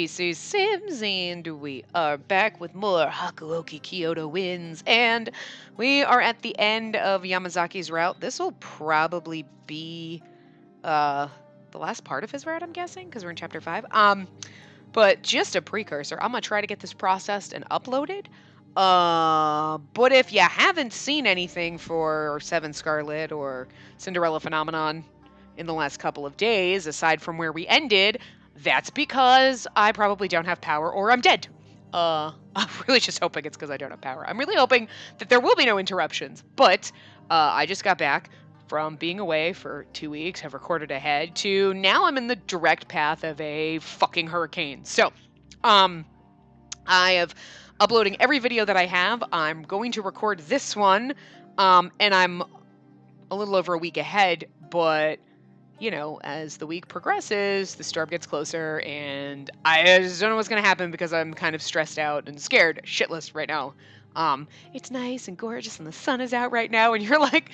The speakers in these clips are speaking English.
Spacey Sims, and we are back with more Hakuoki Kyoto wins, and we are at the end of Yamazaki's route. This will probably be the last part of his route, I'm guessing, because we're in chapter 5. But just a precursor, I'm gonna try to get this processed and uploaded. But if you haven't seen anything for Seven Scarlet or Cinderella Phenomenon in the last couple of days, aside from where we ended, that's because I probably don't have power or I'm dead. I'm really just hoping it's because I don't have power. I'm really hoping that there will be no interruptions. But I just got back from being away for 2 weeks, have recorded ahead, to now I'm in the direct path of a fucking hurricane. So, I have uploading every video that I have. I'm going to record this one, and I'm a little over a week ahead, but you know, as the week progresses, the storm gets closer, and I just don't know what's going to happen because I'm kind of stressed out and scared shitless right now. It's nice and gorgeous, and the sun is out right now, and you're like,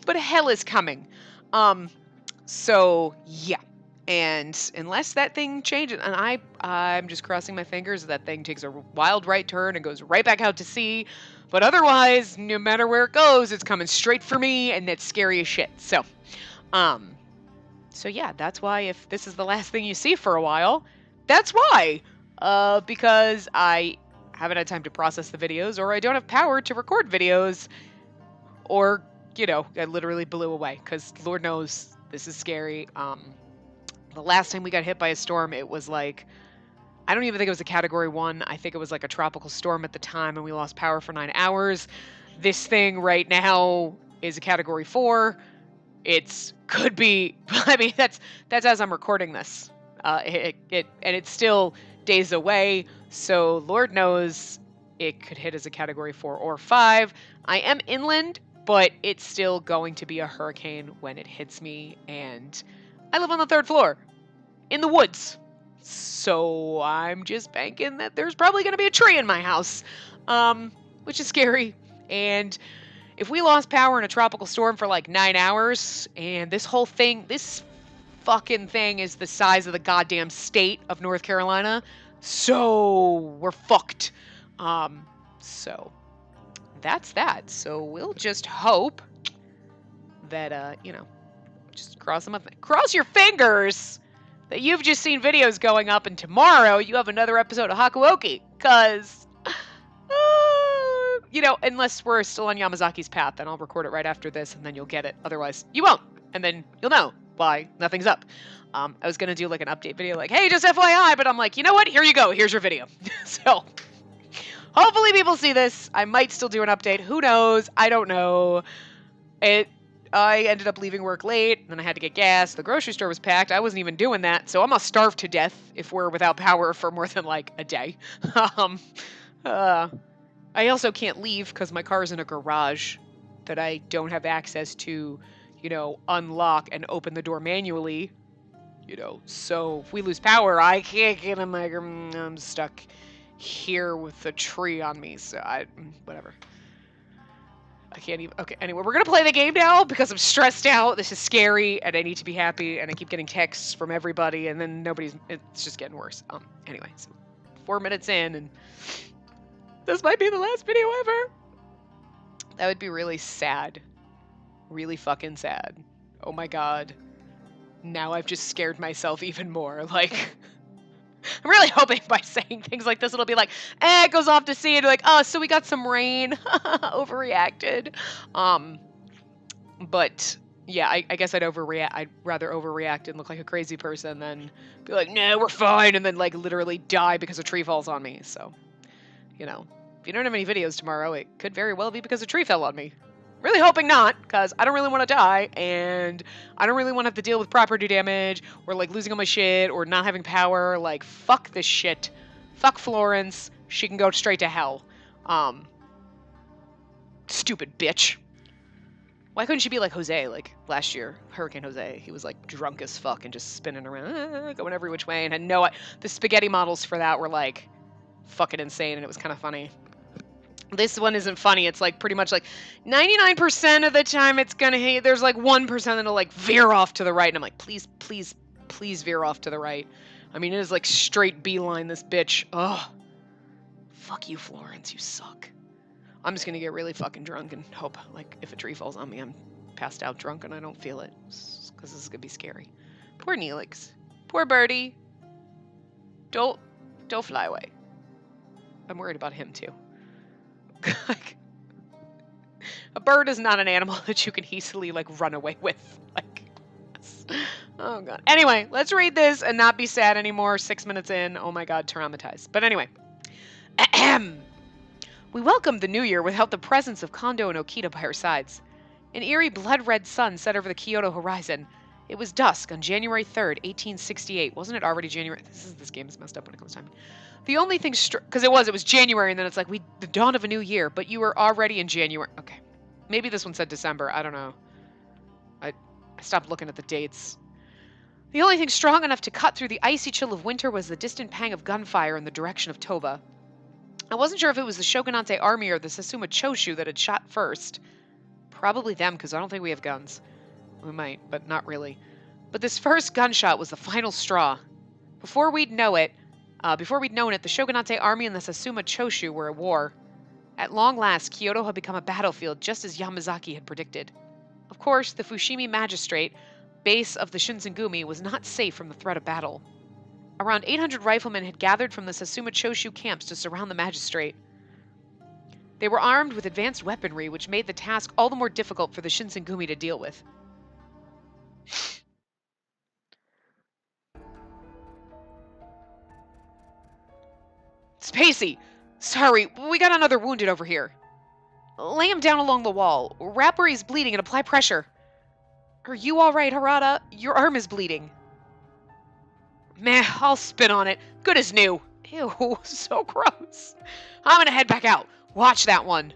but hell is coming. So, yeah. And unless that thing changes, and I'm just crossing my fingers that thing takes a wild right turn and goes right back out to sea, but otherwise, no matter where it goes, it's coming straight for me, and that's scary as shit. So yeah, that's why if this is the last thing you see for a while, that's why. Because I haven't had time to process the videos, or I don't have power to record videos, or, you know, I literally blew away, because Lord knows this is scary. The last time we got hit by a storm, it was like, I don't even think it was a Category 1. I think it was like a tropical storm at the time, and we lost power for 9 hours. This thing right now is a Category 4. It's could be. I mean, that's as I'm recording this. And it's still days away, so Lord knows it could hit as a Category 4 or 5. I am inland, but it's still going to be a hurricane when it hits me, and I live on the 3rd floor in the woods, so I'm just banking that there's probably going to be a tree in my house, which is scary. And if we lost power in a tropical storm for like 9 hours, and this fucking thing is the size of the goddamn state of North Carolina, so we're fucked. So that's that. So we'll just hope that, you know, just cross your fingers that you've just seen videos going up, and tomorrow you have another episode of Hakuoki, because you know, unless we're still on Yamazaki's path, then I'll record it right after this, and then you'll get it. Otherwise, you won't, and then you'll know why nothing's up. I was gonna do like an update video, like, hey, just FYI, but I'm like, you know what? Here you go. Here's your video. So, hopefully people see this. I might still do an update. Who knows? I don't know. I ended up leaving work late, then I had to get gas. The grocery store was packed. I wasn't even doing that, so I'm gonna starve to death if we're without power for more than like a day. I also can't leave because my car's in a garage that I don't have access to, you know, unlock and open the door manually, you know. So if we lose power, I can't get in my, I'm stuck here with a tree on me, so whatever. I can't even, okay, anyway, we're gonna play the game now because I'm stressed out. This is scary, and I need to be happy, and I keep getting texts from everybody, and then it's just getting worse. Anyway, so 4 minutes in, and this might be the last video ever. That would be really sad. Really fucking sad. Oh my god. Now I've just scared myself even more. Like, I'm really hoping by saying things like this, it'll be like, it goes off to sea, and like, oh, so we got some rain. Overreacted. But yeah, I guess I'd rather overreact and look like a crazy person than be like, no, we're fine, and then like literally die because a tree falls on me. So, you know, if you don't have any videos tomorrow, it could very well be because a tree fell on me. Really hoping not, because I don't really want to die, and I don't really want to have to deal with property damage, or like losing all my shit, or not having power. Like, fuck this shit. Fuck Florence. She can go straight to hell. Stupid bitch. Why couldn't she be like Jose, like last year, Hurricane Jose? He was like drunk as fuck and just spinning around, going every which way, and had the spaghetti models for that were like fucking insane, and it was kind of funny. This one isn't funny. It's like pretty much like 99% of the time it's gonna hit. There's like 1% that'll like veer off to the right, and I'm like, please, please, please veer off to the right. I mean, it is like straight beeline, this bitch. Ugh. Fuck you, Florence, you suck. I'm just gonna get really fucking drunk and hope, like, if a tree falls on me, I'm passed out drunk and I don't feel it. Because this is gonna be scary. Poor Neelix. Poor birdie. Don't fly away. I'm worried about him, too. A bird is not an animal that you can easily, like, run away with. Like, oh, God. Anyway, let's read this and not be sad anymore. 6 minutes in. Oh, my God, traumatized. But anyway. Ahem. We welcomed the new year without the presence of Kondo and Okita by our sides. An eerie blood-red sun set over the Kyoto horizon. It was dusk on January 3rd, 1868. Wasn't it already January? This game is messed up when it comes to time. The only thing, because it was January, and then it's like the dawn of a new year, but you were already in January. Okay. Maybe this one said December. I don't know. I stopped looking at the dates. The only thing strong enough to cut through the icy chill of winter was the distant pang of gunfire in the direction of Toba. I wasn't sure if it was the Shogunate army or the Satsuma Choshu that had shot first. Probably them, because I don't think we have guns. We might, but not really. But this first gunshot was the final straw. Before we'd known it, the Shogunate army and the Satsuma Choshu were at war. At long last, Kyoto had become a battlefield, just as Yamazaki had predicted. Of course, the Fushimi magistrate, base of the Shinsengumi, was not safe from the threat of battle. Around 800 riflemen had gathered from the Satsuma Choshu camps to surround the magistrate. They were armed with advanced weaponry, which made the task all the more difficult for the Shinsengumi to deal with. Spacey! Sorry, we got another wounded over here. Lay him down along the wall. Wrap where he's bleeding and apply pressure. Are you alright, Harada? Your arm is bleeding. Meh, I'll spit on it. Good as new. Ew, so gross. I'm gonna head back out. Watch that one.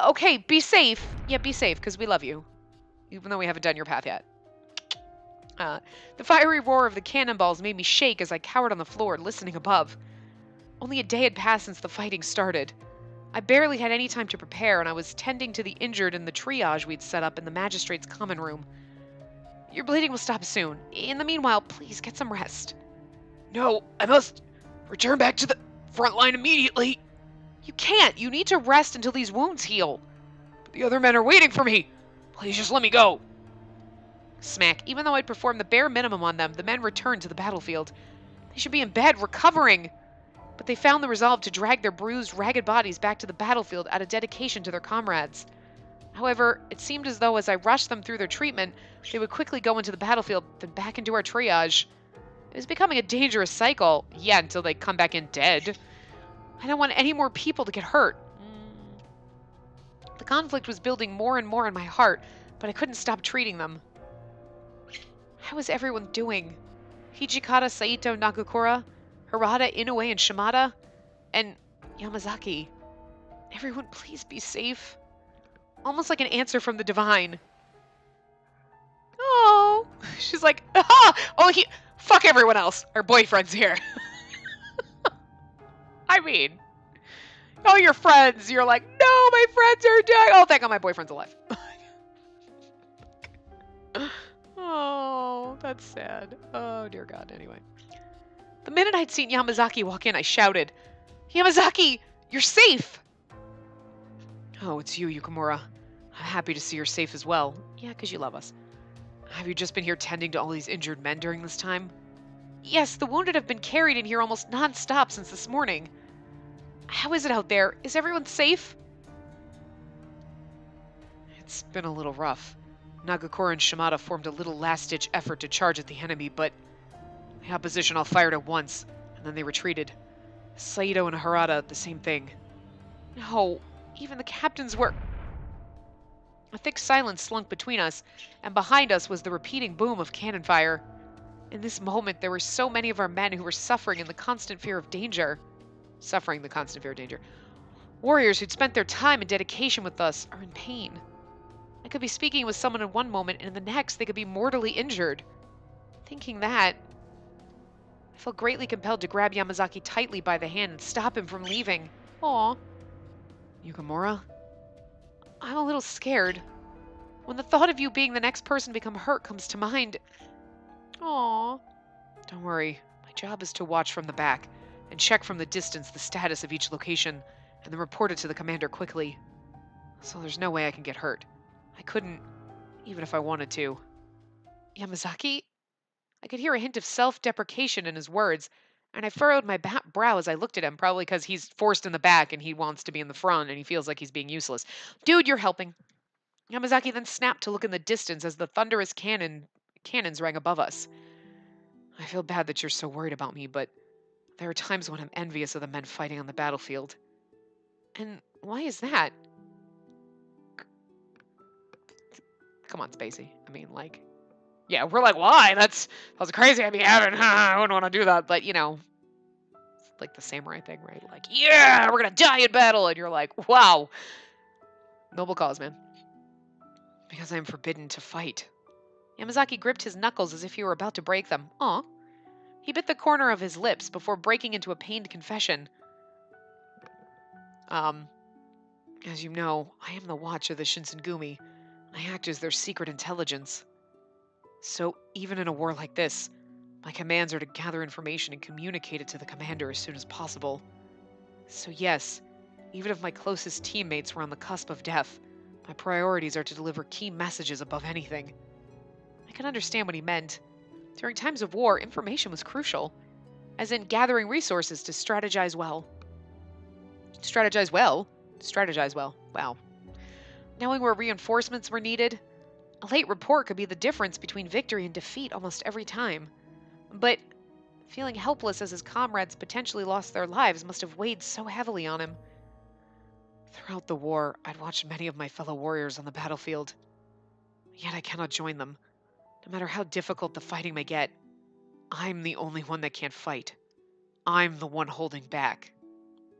Okay, be safe. Yeah, be safe, because we love you. Even though we haven't done your path yet. The fiery roar of the cannonballs made me shake as I cowered on the floor, listening above. Only a day had passed since the fighting started. I barely had any time to prepare, and I was tending to the injured in the triage we'd set up in the magistrate's common room. Your bleeding will stop soon. In the meanwhile, please get some rest. No, I must return back to the front line immediately. You can't. You need to rest until these wounds heal. But the other men are waiting for me. Please just let me go. Smack. Even though I'd performed the bare minimum on them, the men returned to the battlefield. They should be in bed, recovering. But they found the resolve to drag their bruised, ragged bodies back to the battlefield out of dedication to their comrades. However, it seemed as though as I rushed them through their treatment, they would quickly go into the battlefield, then back into our triage. It was becoming a dangerous cycle. Yeah, until they come back in dead. I don't want any more people to get hurt. The conflict was building more and more in my heart, but I couldn't stop treating them. How is everyone doing? Hijikata, Saito, Nagakura, Harada, Inooue, and Shimada, and Yamazaki. Everyone, please be safe. Almost like an answer from the divine. Oh, she's like, ah! Oh, fuck everyone else. Our boyfriend's here. I mean, all your friends, you're like, no, my friends are dying. Oh, thank God my boyfriend's alive. Oh, that's sad. Oh, dear God. Anyway. The minute I'd seen Yamazaki walk in, I shouted, Yamazaki, you're safe! Oh, it's you, Yukimura. I'm happy to see you're safe as well. Yeah, because you love us. Have you just been here tending to all these injured men during this time? Yes, the wounded have been carried in here almost non-stop since this morning. How is it out there? Is everyone safe? It's been a little rough. Nagakura and Shimada formed a little last-ditch effort to charge at the enemy, but the opposition all fired at once, and then they retreated. Saito and Harada, the same thing. No, even the captains were... A thick silence slunk between us, and behind us was the repeating boom of cannon fire. In this moment, there were so many of our men who were suffering in the constant fear of danger. Suffering the constant fear of danger. Warriors who'd spent their time and dedication with us are in pain. I could be speaking with someone in one moment, and in the next they could be mortally injured. Thinking that, I felt greatly compelled to grab Yamazaki tightly by the hand and stop him from leaving. Aw. Yukimura? I'm a little scared. When the thought of you being the next person to become hurt comes to mind... Aw. Don't worry. My job is to watch from the back and check from the distance the status of each location and then report it to the commander quickly. So there's no way I can get hurt. I couldn't, even if I wanted to. Yamazaki? I could hear a hint of self-deprecation in his words, and I furrowed my brow as I looked at him, probably because he's forced in the back and he wants to be in the front and he feels like he's being useless. Dude, you're helping. Yamazaki then snapped to look in the distance as the thunderous cannons rang above us. I feel bad that you're so worried about me, but there are times when I'm envious of the men fighting on the battlefield. And why is that? Come on, Spacey. I mean, like, yeah, we're like, why? That's crazy. I'd be having, I wouldn't want to do that. But, you know, it's like the samurai thing, right? Like, yeah, we're going to die in battle. And you're like, wow. Noble cause, man. Because I'm forbidden to fight. Yamazaki gripped his knuckles as if he were about to break them. Aw. He bit the corner of his lips before breaking into a pained confession. As you know, I am the watch of the Shinsengumi. I act as their secret intelligence. So, even in a war like this, my commands are to gather information and communicate it to the commander as soon as possible. So yes, even if my closest teammates were on the cusp of death, my priorities are to deliver key messages above anything. I can understand what he meant. During times of war, information was crucial, as in gathering resources to strategize well. Strategize well? Strategize well. Wow. Knowing where reinforcements were needed, a late report could be the difference between victory and defeat almost every time. But feeling helpless as his comrades potentially lost their lives must have weighed so heavily on him. Throughout the war, I'd watched many of my fellow warriors on the battlefield. Yet I cannot join them. No matter how difficult the fighting may get, I'm the only one that can't fight. I'm the one holding back.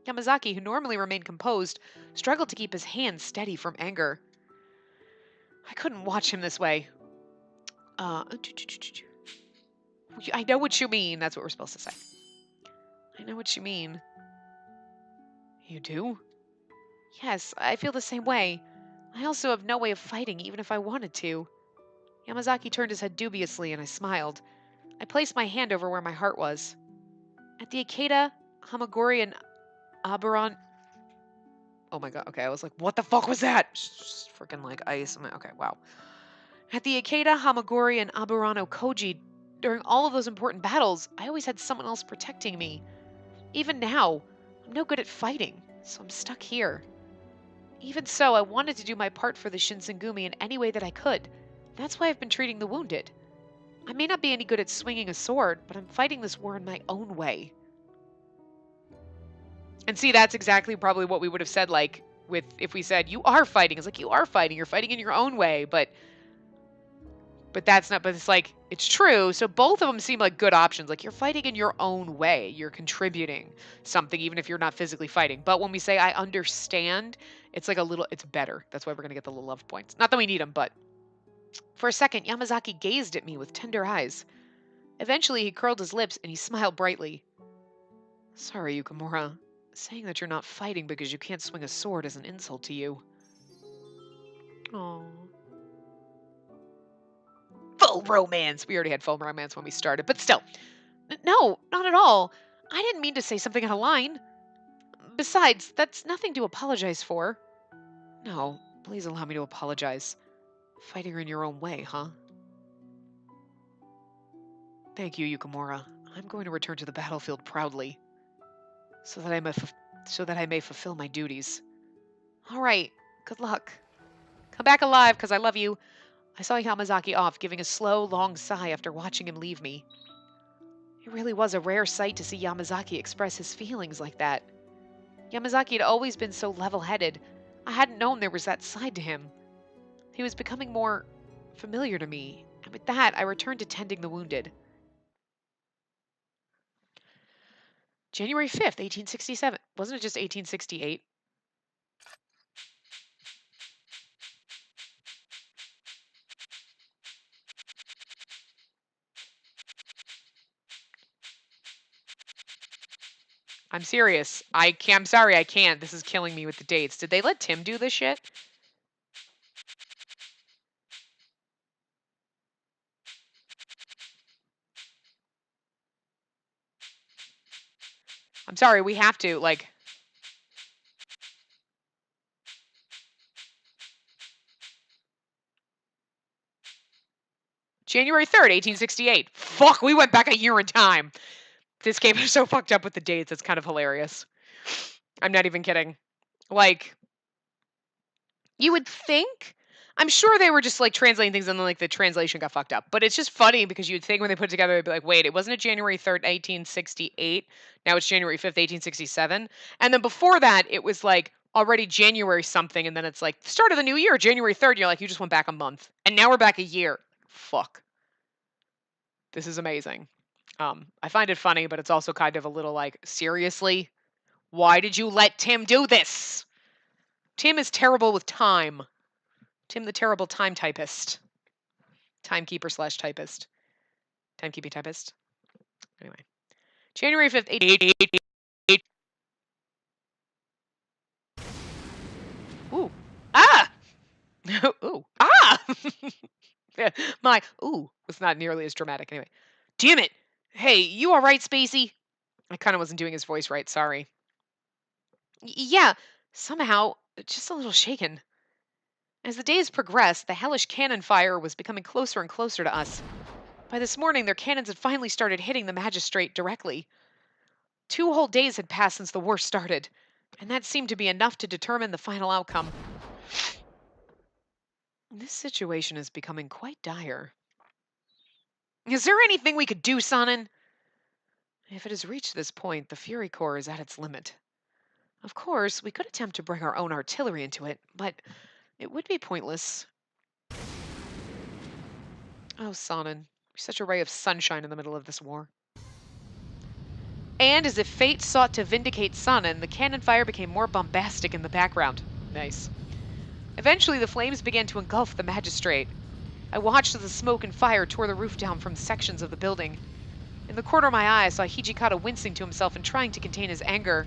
Yamazaki, who normally remained composed, struggled to keep his hands steady from anger. I couldn't watch him this way. I know what you mean. That's what we're supposed to say. I know what you mean. You do? Yes, I feel the same way. I also have no way of fighting, even if I wanted to. Yamazaki turned his head dubiously, and I smiled. I placed my hand over where my heart was. At the Ikeda, Hamaguri, and Aberon... Oh my god, okay, I was like, what the fuck was that? Just freaking like ice. Okay, wow. At the Ikeda, Hamaguri, and Aberano Koji, during all of those important battles, I always had someone else protecting me. Even now, I'm no good at fighting, so I'm stuck here. Even so, I wanted to do my part for the Shinsengumi in any way that I could. That's why I've been treating the wounded. I may not be any good at swinging a sword, but I'm fighting this war in my own way. And see, that's exactly probably what we would have said, like, if we said, you are fighting. It's like, you are fighting. You're fighting in your own way, but that's not, but it's like, it's true. So both of them seem like good options. Like, you're fighting in your own way. You're contributing something, even if you're not physically fighting. But when we say, I understand, it's like it's better. That's why we're going to get the little love points. Not that we need them, but for a second, Yamazaki gazed at me with tender eyes. Eventually, he curled his lips and he smiled brightly. Sorry, Yukimura. Saying that you're not fighting because you can't swing a sword is an insult to you. Aww. Full romance. We already had full romance when we started, but still. No, not at all. I didn't mean to say something out of line. Besides, that's nothing to apologize for. No, please allow me to apologize. Fighting her in your own way, huh? Thank you, Yukimura. I'm going to return to the battlefield proudly, so that I may fulfill my duties. All right, good luck. Come back alive, because I love you. I saw Yamazaki off, giving a slow, long sigh after watching him leave me. It really was a rare sight to see Yamazaki express his feelings like that. Yamazaki had always been so level-headed. I hadn't known there was that side to him. He was becoming more familiar to me, and with that, I returned to tending the wounded. January 5th, 1867. Wasn't it just 1868? I'm serious. I'm sorry, I can't. This is killing me with the dates. Did they let Tim do this shit? I'm sorry, we have to, like... January 3rd, 1868. Fuck, we went back a year in time. This game is so fucked up with the dates, it's kind of hilarious. I'm not even kidding. Like, you would think... I'm sure they were just, like, translating things and then, like, the translation got fucked up. But it's just funny because you'd think when they put it together, they'd be like, wait, it wasn't it January 3rd, 1868? Now it's January 5th, 1867? And then before that, it was, like, already January something, and then it's, like, start of the new year, January 3rd, you're like, you just went back a month. And now we're back a year. Fuck. This is amazing. I find it funny, but it's also kind of a little like, seriously? Why did you let Tim do this? Tim is terrible with time. Tim the terrible time typist. Timekeeper / typist. Timekeeping typist. Anyway. January 5th, 1888. Ooh. Ah! Ooh. Ah! My ooh was not nearly as dramatic anyway. Damn it! Hey, you alright, Spacey? I kind of wasn't doing his voice right, sorry. Yeah, somehow, just a little shaken. As the days progressed, the hellish cannon fire was becoming closer and closer to us. By this morning, their cannons had finally started hitting the magistrate directly. 2 whole days had passed since the war started, and that seemed to be enough to determine the final outcome. This situation is becoming quite dire. Is there anything we could do, Sanin? If it has reached this point, the Fury Corps is at its limit. Of course, we could attempt to bring our own artillery into it, but it would be pointless. Oh, Sanin, you're such a ray of sunshine in the middle of this war. And as if fate sought to vindicate Sanin, the cannon fire became more bombastic in the background. Nice. Eventually, the flames began to engulf the magistrate. I watched as the smoke and fire tore the roof down from sections of the building. In the corner of my eye, I saw Hijikata wincing to himself and trying to contain his anger.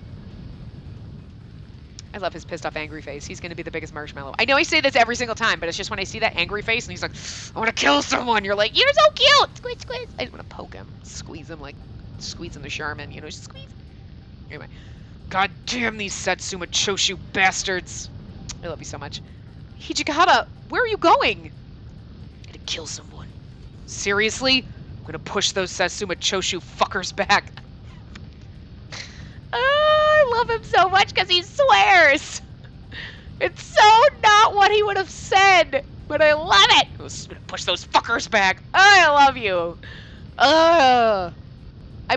I love his pissed off angry face. He's going to be the biggest marshmallow. I know I say this every single time, but it's just when I see that angry face and he's like, I want to kill someone. You're like, you're so cute. Squeeze, squeeze. I just want to poke him, squeeze him like squeezing the Charmin, you know, just squeeze. Anyway. God damn these Satsuma Choshu bastards. I love you so much. Hijikata, where are you going? I'm gonna kill someone. Seriously? I'm gonna push those Satsuma Choshu fuckers back. I love him so much because he swears. It's so not what he would have said, but I love it. I'm gonna push those fuckers back. I love you. I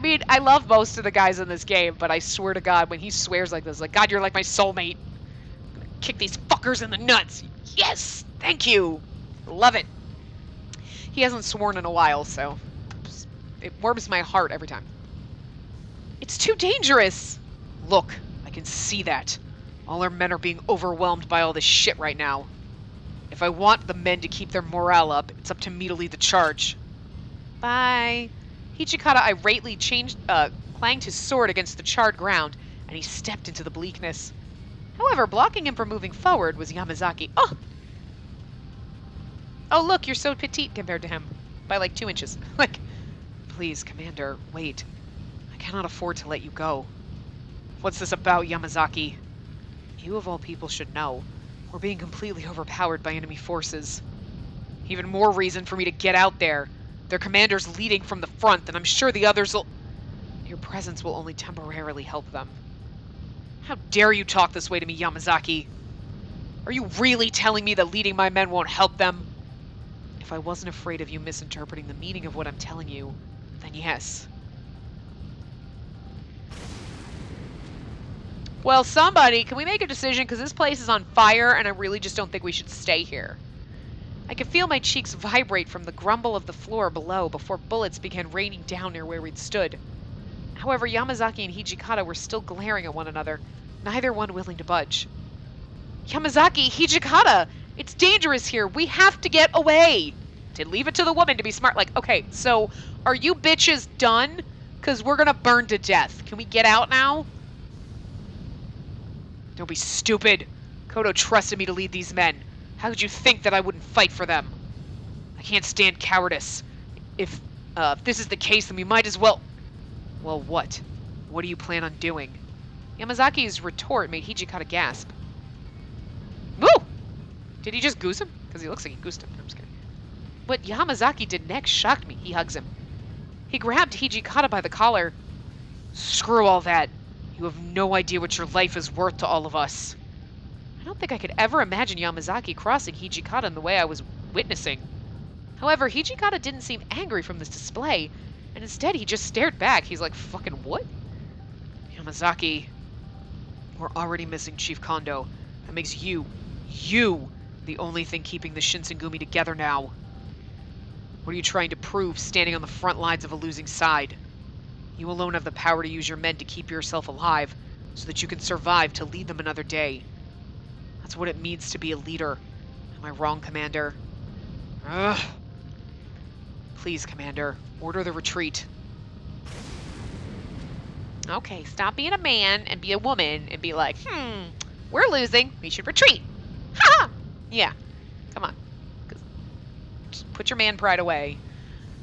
mean, I love most of the guys in this game, but I swear to God, when he swears like this, like, God, you're like my soulmate. I'm gonna kick these fuckers in the nuts. Yes, thank you. Love it. He hasn't sworn in a while, so it warms my heart every time. It's too dangerous. Look, I can see that. All our men are being overwhelmed by all this shit right now. If I want the men to keep their morale up, it's up to me to lead the charge. Bye. Hijikata irately clanged his sword against the charred ground, and he stepped into the bleakness. However, blocking him from moving forward was Yamazaki. Oh! Oh, look, you're so petite compared to him. By like 2 inches. Like, please, Commander, wait. I cannot afford to let you go. What's this about, Yamazaki? You of all people should know. We're being completely overpowered by enemy forces. Even more reason for me to get out there. Their commander's leading from the front, and I'm sure the others will... Your presence will only temporarily help them. How dare you talk this way to me, Yamazaki? Are you really telling me that leading my men won't help them? If I wasn't afraid of you misinterpreting the meaning of what I'm telling you, then yes. Well, somebody, can we make a decision? Because this place is on fire, and I really just don't think we should stay here. I could feel my cheeks vibrate from the grumble of the floor below before bullets began raining down near where we'd stood. However, Yamazaki and Hijikata were still glaring at one another, neither one willing to budge. Yamazaki, Hijikata! It's dangerous here! We have to get away! To leave it to the woman to be smart. Like, okay, so, are you bitches done? Because we're gonna burn to death. Can we get out now? Don't be stupid. Kodo trusted me to lead these men. How could you think that I wouldn't fight for them? I can't stand cowardice. If this is the case, then we might as well... Well, what? What do you plan on doing? Yamazaki's retort made Hijikata gasp. Woo! Did he just goose him? Because he looks like he goosed him. No, I'm just kidding. What Yamazaki did next shocked me. He hugs him. He grabbed Hijikata by the collar. Screw all that. You have no idea what your life is worth to all of us. I don't think I could ever imagine Yamazaki crossing Hijikata in the way I was witnessing. However, Hijikata didn't seem angry from this display, and instead he just stared back. He's like, fucking what? Yamazaki, we're already missing Chief Kondo. That makes you, the only thing keeping the Shinsengumi together now. What are you trying to prove standing on the front lines of a losing side? You alone have the power to use your men to keep yourself alive, so that you can survive to lead them another day. That's what it means to be a leader. Am I wrong, Commander? Ugh. Please, Commander, order the retreat. Okay, stop being a man and be a woman and be like, we're losing. We should retreat. Ha! Yeah, come on. Just put your man pride away.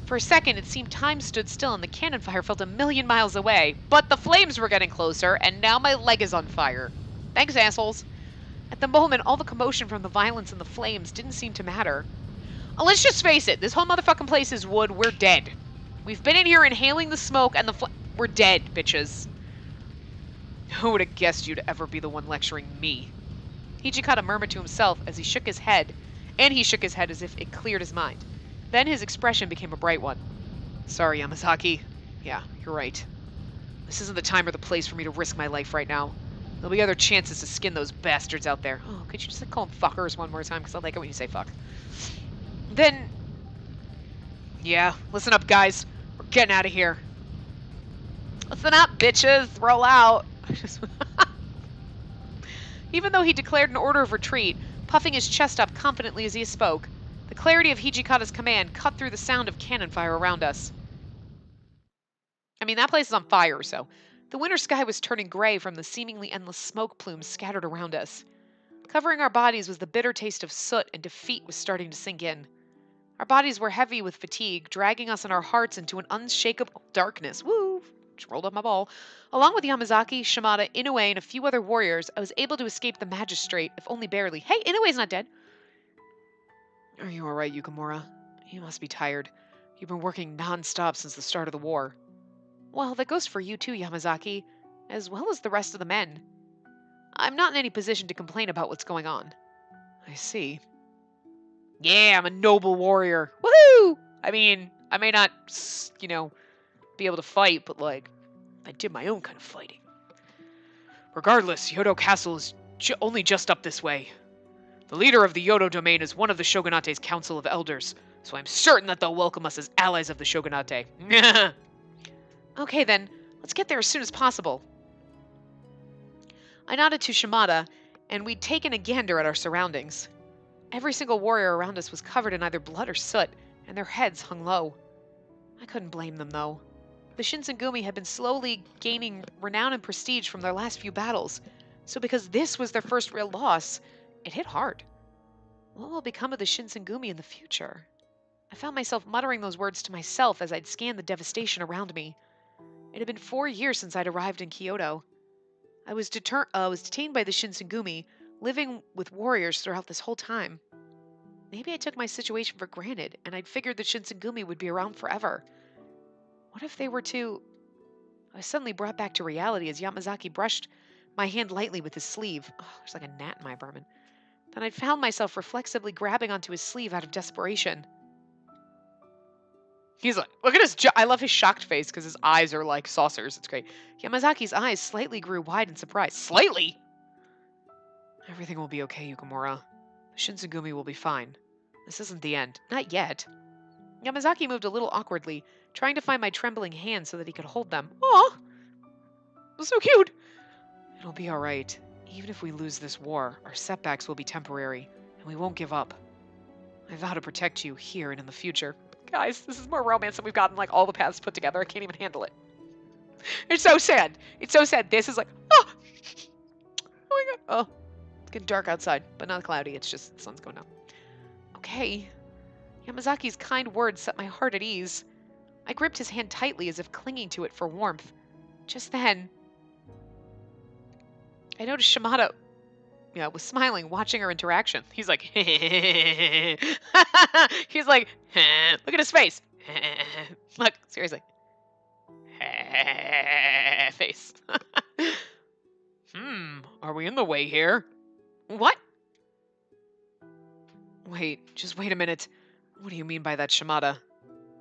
For a second, it seemed time stood still and the cannon fire felt a million miles away. But the flames were getting closer, and now my leg is on fire. Thanks, assholes. At the moment, all the commotion from the violence and the flames didn't seem to matter. Let's just face it, this whole motherfucking place is wood. We're dead. We've been in here inhaling the smoke and we're dead, bitches. Who would have guessed you'd ever be the one lecturing me? Hijikata murmured to himself as he shook his head, and he shook his head as if it cleared his mind. Then his expression became a bright one. Sorry, Yamazaki. Yeah, you're right. This isn't the time or the place for me to risk my life right now. There'll be other chances to skin those bastards out there. Oh, could you just call them fuckers one more time? Because I like it when you say fuck. Then... Yeah, listen up, guys. We're getting out of here. Listen up, bitches. Roll out. Even though he declared an order of retreat, puffing his chest up confidently as he spoke, the clarity of Hijikata's command cut through the sound of cannon fire around us. I mean, that place is on fire, so... The winter sky was turning gray from the seemingly endless smoke plumes scattered around us. Covering our bodies was the bitter taste of soot, and defeat was starting to sink in. Our bodies were heavy with fatigue, dragging us and our hearts into an unshakable darkness. Woo! Just rolled up my ball. Along with Yamazaki, Shimada, Inooue, and a few other warriors, I was able to escape the magistrate, if only barely. Hey, Inoue's not dead! Are you alright, Yukimura? You must be tired. You've been working non-stop since the start of the war. Well, that goes for you too, Yamazaki, as well as the rest of the men. I'm not in any position to complain about what's going on. I see. Yeah, I'm a noble warrior. Woohoo! I mean, I may not, be able to fight, but, I did my own kind of fighting. Regardless, Yodo Castle is only just up this way. The leader of the Yodo domain is one of the Shogunate's Council of Elders, so I'm certain that they'll welcome us as allies of the Shogunate. Okay, then, let's get there as soon as possible. I nodded to Shimada, and we'd taken a gander at our surroundings. Every single warrior around us was covered in either blood or soot, and their heads hung low. I couldn't blame them, though. The Shinsengumi had been slowly gaining renown and prestige from their last few battles, so because this was their first real loss, it hit hard. What will become of the Shinsengumi in the future? I found myself muttering those words to myself as I'd scanned the devastation around me. It had been 4 years since I'd arrived in Kyoto. I was detained by the Shinsengumi, living with warriors throughout this whole time. Maybe I took my situation for granted, and I'd figured the Shinsengumi would be around forever. What if they were to... I was suddenly brought back to reality as Yamazaki brushed my hand lightly with his sleeve. Oh, there's like a gnat in my apartment. Then I found myself reflexively grabbing onto his sleeve out of desperation. He's like, look at his... I love his shocked face because his eyes are like saucers. It's great. Yamazaki's eyes slightly grew wide in surprise. Slightly? Everything will be okay, Yukimura. The Shinsengumi will be fine. This isn't the end. Not yet. Yamazaki moved a little awkwardly, trying to find my trembling hands so that he could hold them. Aw! That's so cute! It'll be alright. Even if we lose this war, our setbacks will be temporary, and we won't give up. I vow to protect you here and in the future. Guys, this is more romance than we've gotten like all the paths put together. I can't even handle it. It's so sad. It's so sad. This is like, oh! Oh my god. Oh. It's getting dark outside, but not cloudy. It's just the sun's going down. Okay. Yamazaki's kind words set my heart at ease. I gripped his hand tightly as if clinging to it for warmth. Just then, I noticed Shimada, was smiling, watching our interaction. He's like, he's like, look at his face. Look, seriously. Face. Are we in the way here? What? Wait, just wait a minute. What do you mean by that, Shimada?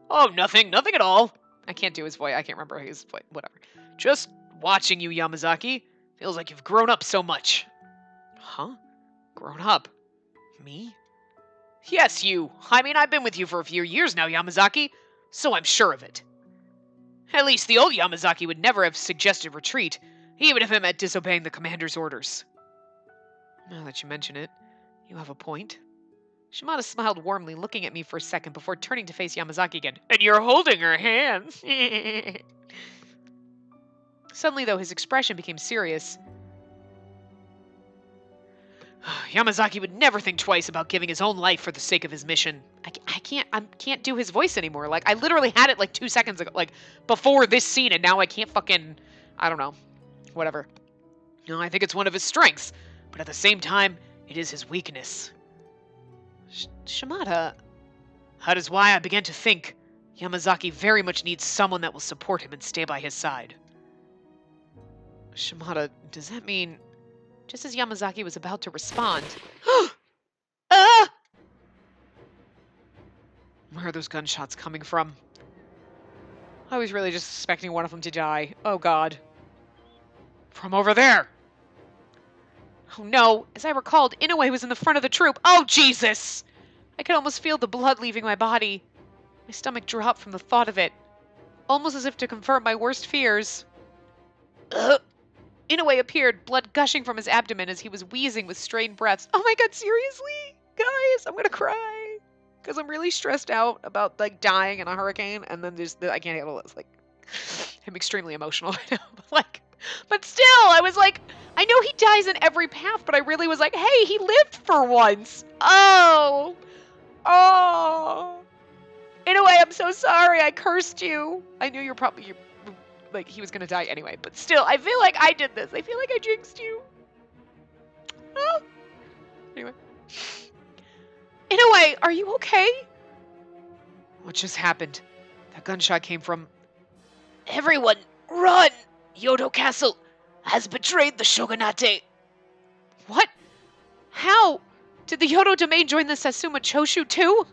Oh, nothing at all. I can't do his voice. I can't remember his voice. Whatever. Just watching you, Yamazaki. Feels like you've grown up so much. Huh? Grown up? Me? Yes, you. I mean, I've been with you for a few years now, Yamazaki, so I'm sure of it. At least the old Yamazaki would never have suggested retreat, even if it meant disobeying the commander's orders. Now that you mention it, you have a point. Shimada smiled warmly, looking at me for a second before turning to face Yamazaki again. And you're holding her hand. Suddenly, though, his expression became serious. Yamazaki would never think twice about giving his own life for the sake of his mission. I can't do his voice anymore. Like, I literally had it like 2 seconds ago, like before this scene, and now I can't fucking, I don't know, whatever. No, I think it's one of his strengths, but at the same time, it is his weakness. Shimada. That is why I began to think Yamazaki very much needs someone that will support him and stay by his side. Shimada, does that mean... Just as Yamazaki was about to respond... Where are those gunshots coming from? I was really just expecting one of them to die. Oh god. From over there! Oh no, as I recalled, Inooue was in the front of the troop. Oh Jesus! I could almost feel the blood leaving my body. My stomach dropped from the thought of it, almost as if to confirm my worst fears. Inooue appeared, blood gushing from his abdomen as he was wheezing with strained breaths. Oh my god, seriously? Guys, I'm gonna cry. Because I'm really stressed out about, like, dying in a hurricane, and then I can't handle this. Like, I'm extremely emotional right now. But still, I was like, I know he dies in every path, but I really was like, hey, he lived for once. Oh. Inooue, I'm so sorry. I cursed you. I knew you're like, he was gonna die anyway, but still, I feel like I did this. I feel like I jinxed you. Oh. Anyway. Inooue, are you okay? What just happened? That gunshot came from... Everyone, run! Kyoto Castle has betrayed the shogunate. What? How? Did the Kyoto domain join the Satsuma Choshu too?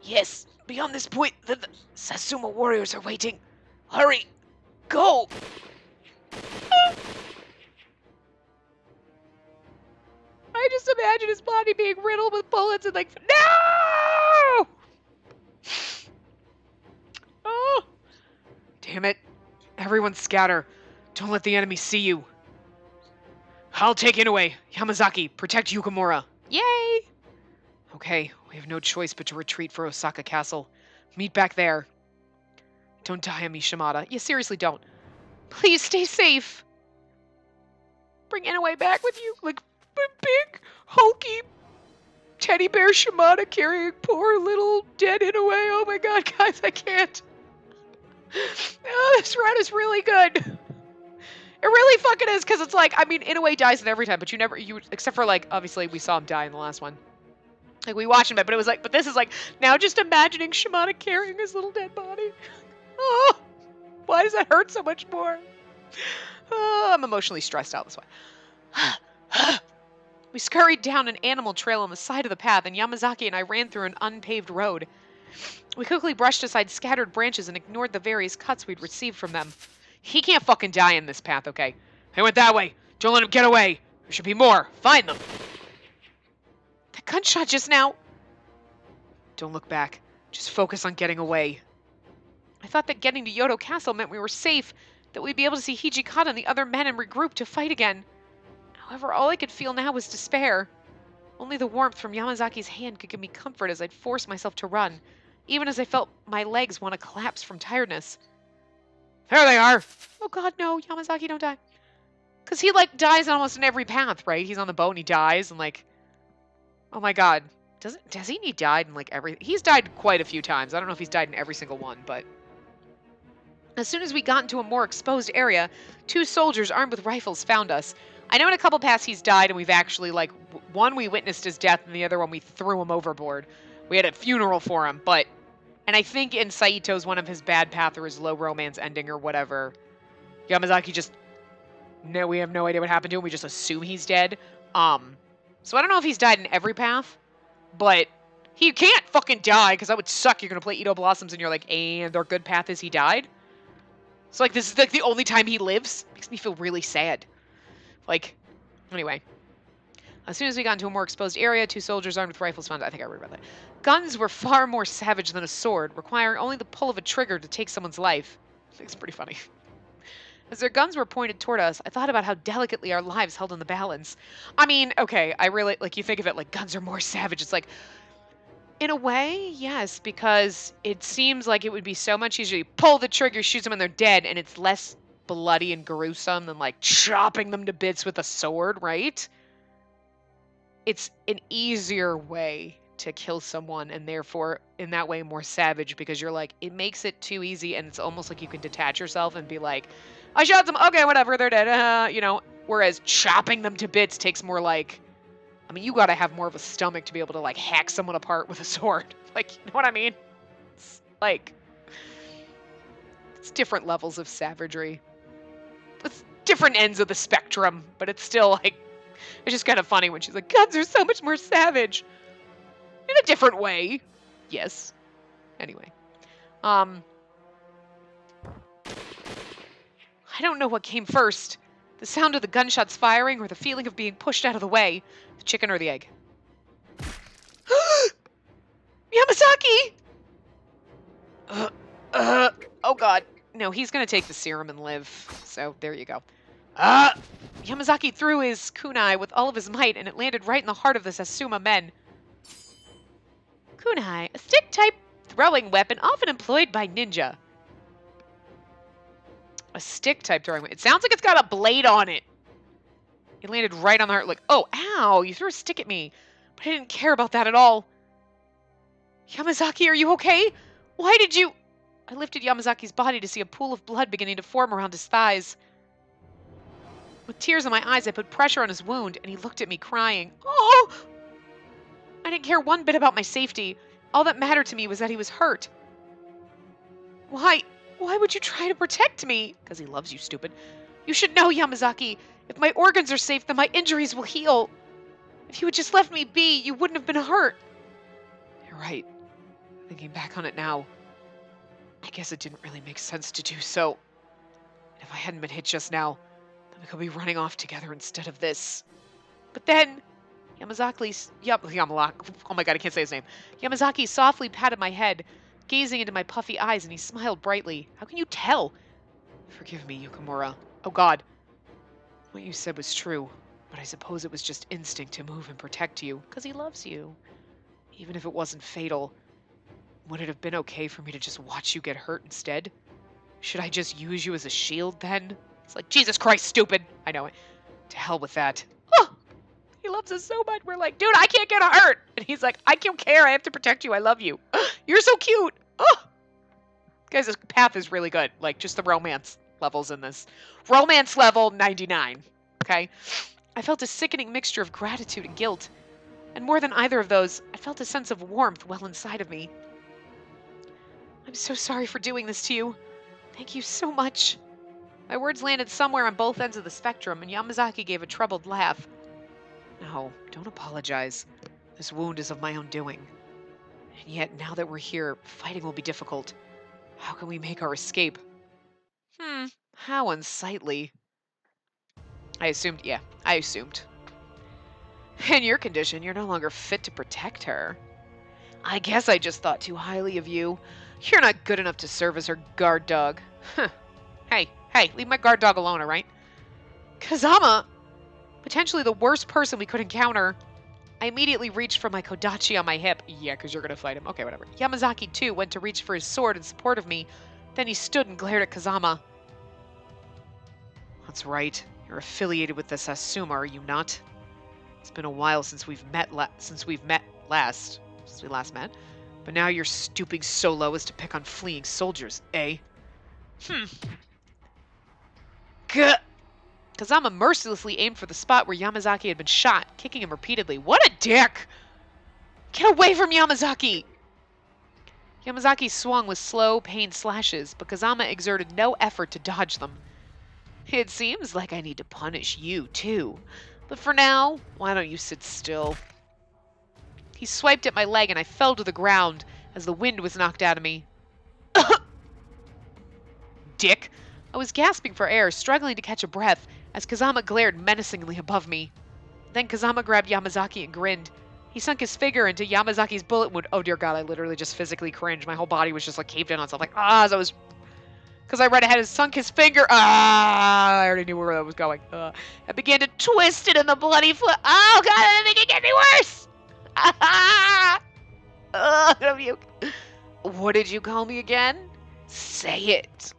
Yes, beyond this point, the Satsuma warriors are waiting. Hurry, go! I just imagine his body being riddled with bullets and like, no! Oh! Damn it. Everyone scatter. Don't let the enemy see you. I'll take Inooue. Yamazaki, protect Yukimura. Yay! Okay, we have no choice but to retreat for Osaka Castle. Meet back there. Don't die on me, Shimada. Yeah, seriously, don't. Please stay safe. Bring Inooue back with you. Like, big, hulky teddy bear Shimada carrying poor little dead Inooue. Oh my god, guys, I can't. Oh, this run is really good. It really fucking is, because it's like, I mean, Inooue dies in every time, but except for, like, obviously we saw him die in the last one. Like, we watched him, but it was like, but this is like, now just imagining Shimada carrying his little dead body. Oh, why does that hurt so much more? Oh, I'm emotionally stressed out this way. We scurried down an animal trail on the side of the path, and Yamazaki and I ran through an unpaved road. We quickly brushed aside scattered branches and ignored the various cuts we'd received from them. He can't fucking die in this path, okay? They went that way. Don't let him get away. There should be more. Find them. That gunshot just now. Don't look back. Just focus on getting away. I thought that getting to Kyoto Castle meant we were safe, that we'd be able to see Hijikata and the other men and regroup to fight again. However, all I could feel now was despair. Only the warmth from Yamazaki's hand could give me comfort as I'd force myself to run, even as I felt my legs want to collapse from tiredness. There they are! Oh god, no, Yamazaki, don't die. Because he, like, dies almost in every path, right? He's on the boat and he dies, and, like... Oh my god. Does he need died in, like, every... He's died quite a few times. I don't know if he's died in every single one, but... As soon as we got into a more exposed area, 2 soldiers armed with rifles found us. I know in a couple paths he's died, and we've actually, like, one we witnessed his death, and the other one we threw him overboard. We had a funeral for him, but... And I think in Saito's one of his bad path or his low romance ending or whatever, Yamazaki just... No, we have no idea what happened to him. We just assume he's dead. So I don't know if he's died in every path, but he can't fucking die, because that would suck. You're going to play Edo Blossoms, and you're like, and our good path is he died? So, like, this is, like, the only time he lives? Makes me feel really sad. Like, anyway. As soon as we got into a more exposed area, 2 soldiers armed with rifles found... I think I read about that. Guns were far more savage than a sword, requiring only the pull of a trigger to take someone's life. I think it's pretty funny. As their guns were pointed toward us, I thought about how delicately our lives held in the balance. I mean, okay, I really... Like, you think of it like guns are more savage. It's like... In a way, yes, because it seems like it would be so much easier. You pull the trigger, shoot them, and they're dead, and it's less bloody and gruesome than, like, chopping them to bits with a sword, right? It's an easier way to kill someone, and therefore, in that way, more savage, because you're like, it makes it too easy, and it's almost like you can detach yourself and be like, I shot them, okay, whatever, they're dead, you know? Whereas chopping them to bits takes more, like... I mean, you gotta have more of a stomach to be able to, like, hack someone apart with a sword. Like, you know what I mean? It's, like... It's different levels of savagery. It's different ends of the spectrum, but it's still, like... It's just kind of funny when she's like, guns are so much more savage. In a different way. Yes. Anyway. I don't know what came first. The sound of the gunshots firing or the feeling of being pushed out of the way. The chicken or the egg? Yamazaki! Oh god. No, he's gonna take the serum and live. So, there you go. Yamazaki threw his kunai with all of his might, and it landed right in the heart of the Sasuma men. Kunai, a stick-type throwing weapon often employed by ninja. A stick-type throwing weapon. It sounds like it's got a blade on it. It landed right on the heart, like, oh, ow, you threw a stick at me. But I didn't care about that at all. Yamazaki, are you okay? Why did you... I lifted Yamazaki's body to see a pool of blood beginning to form around his thighs. With tears in my eyes, I put pressure on his wound, and he looked at me crying. Oh! I didn't care one bit about my safety. All that mattered to me was that he was hurt. Why would you try to protect me? Because he loves you, stupid. You should know, Yamazaki. If my organs are safe, then my injuries will heal. If you had just left me be, you wouldn't have been hurt. You're right. Thinking back on it now, I guess it didn't really make sense to do so. If I hadn't been hit just now, then we could be running off together instead of this. But then, Yamazaki, oh my god, I can't say his name. Yamazaki softly patted my head, gazing into my puffy eyes, and he smiled brightly. How can you tell? Forgive me, Yukimura. Oh god. What you said was true, but I suppose it was just instinct to move and protect you, because he loves you. Even if it wasn't fatal, would it have been okay for me to just watch you get hurt instead? Should I just use you as a shield then? It's like, Jesus Christ, stupid! I know it. To hell with that. Oh! He loves us so much. We're like, dude, I can't get hurt! And he's like, I don't care. I have to protect you. I love you. You're so cute! Oh! Guys, this path is really good. Like, just the romance levels in this. Romance level 99. Okay? I felt a sickening mixture of gratitude and guilt. And more than either of those, I felt a sense of warmth well inside of me. I'm so sorry for doing this to you. Thank you so much. My words landed somewhere on both ends of the spectrum, and Yamazaki gave a troubled laugh. No, don't apologize. This wound is of my own doing. And yet, now that we're here, fighting will be difficult. How can we make our escape? How unsightly. I assumed. In your condition, you're no longer fit to protect her. I guess I just thought too highly of you. You're not good enough to serve as her guard dog. Hey, leave my guard dog alone, alright? Kazama! Potentially the worst person we could encounter. I immediately reached for my kodachi on my hip. Yeah, because you're going to fight him. Okay, whatever. Yamazaki, too, went to reach for his sword in support of me. Then he stood and glared at Kazama. That's right. You're affiliated with the Sasuma, are you not? It's been a while since we last met. But now you're stooping so low as to pick on fleeing soldiers, eh? Gah! Kazama mercilessly aimed for the spot where Yamazaki had been shot, kicking him repeatedly. What a dick! Get away from Yamazaki! Yamazaki swung with slow, pained slashes, but Kazama exerted no effort to dodge them. It seems like I need to punish you, too. But for now, why don't you sit still? He swiped at my leg and I fell to the ground as the wind was knocked out of me. Dick! I was gasping for air, struggling to catch a breath, as Kazama glared menacingly above me. Then Kazama grabbed Yamazaki and grinned. He sunk his finger into Yamazaki's bullet wound. Oh dear God, I literally just physically cringed. My whole body was just like caved in on itself. Like, as I was... Because I read ahead and sunk his finger. I already knew where that was going. I began to twist it in the bloody foot. Oh God, I think it can be worse! I don't puke. What did you call me again? Say it.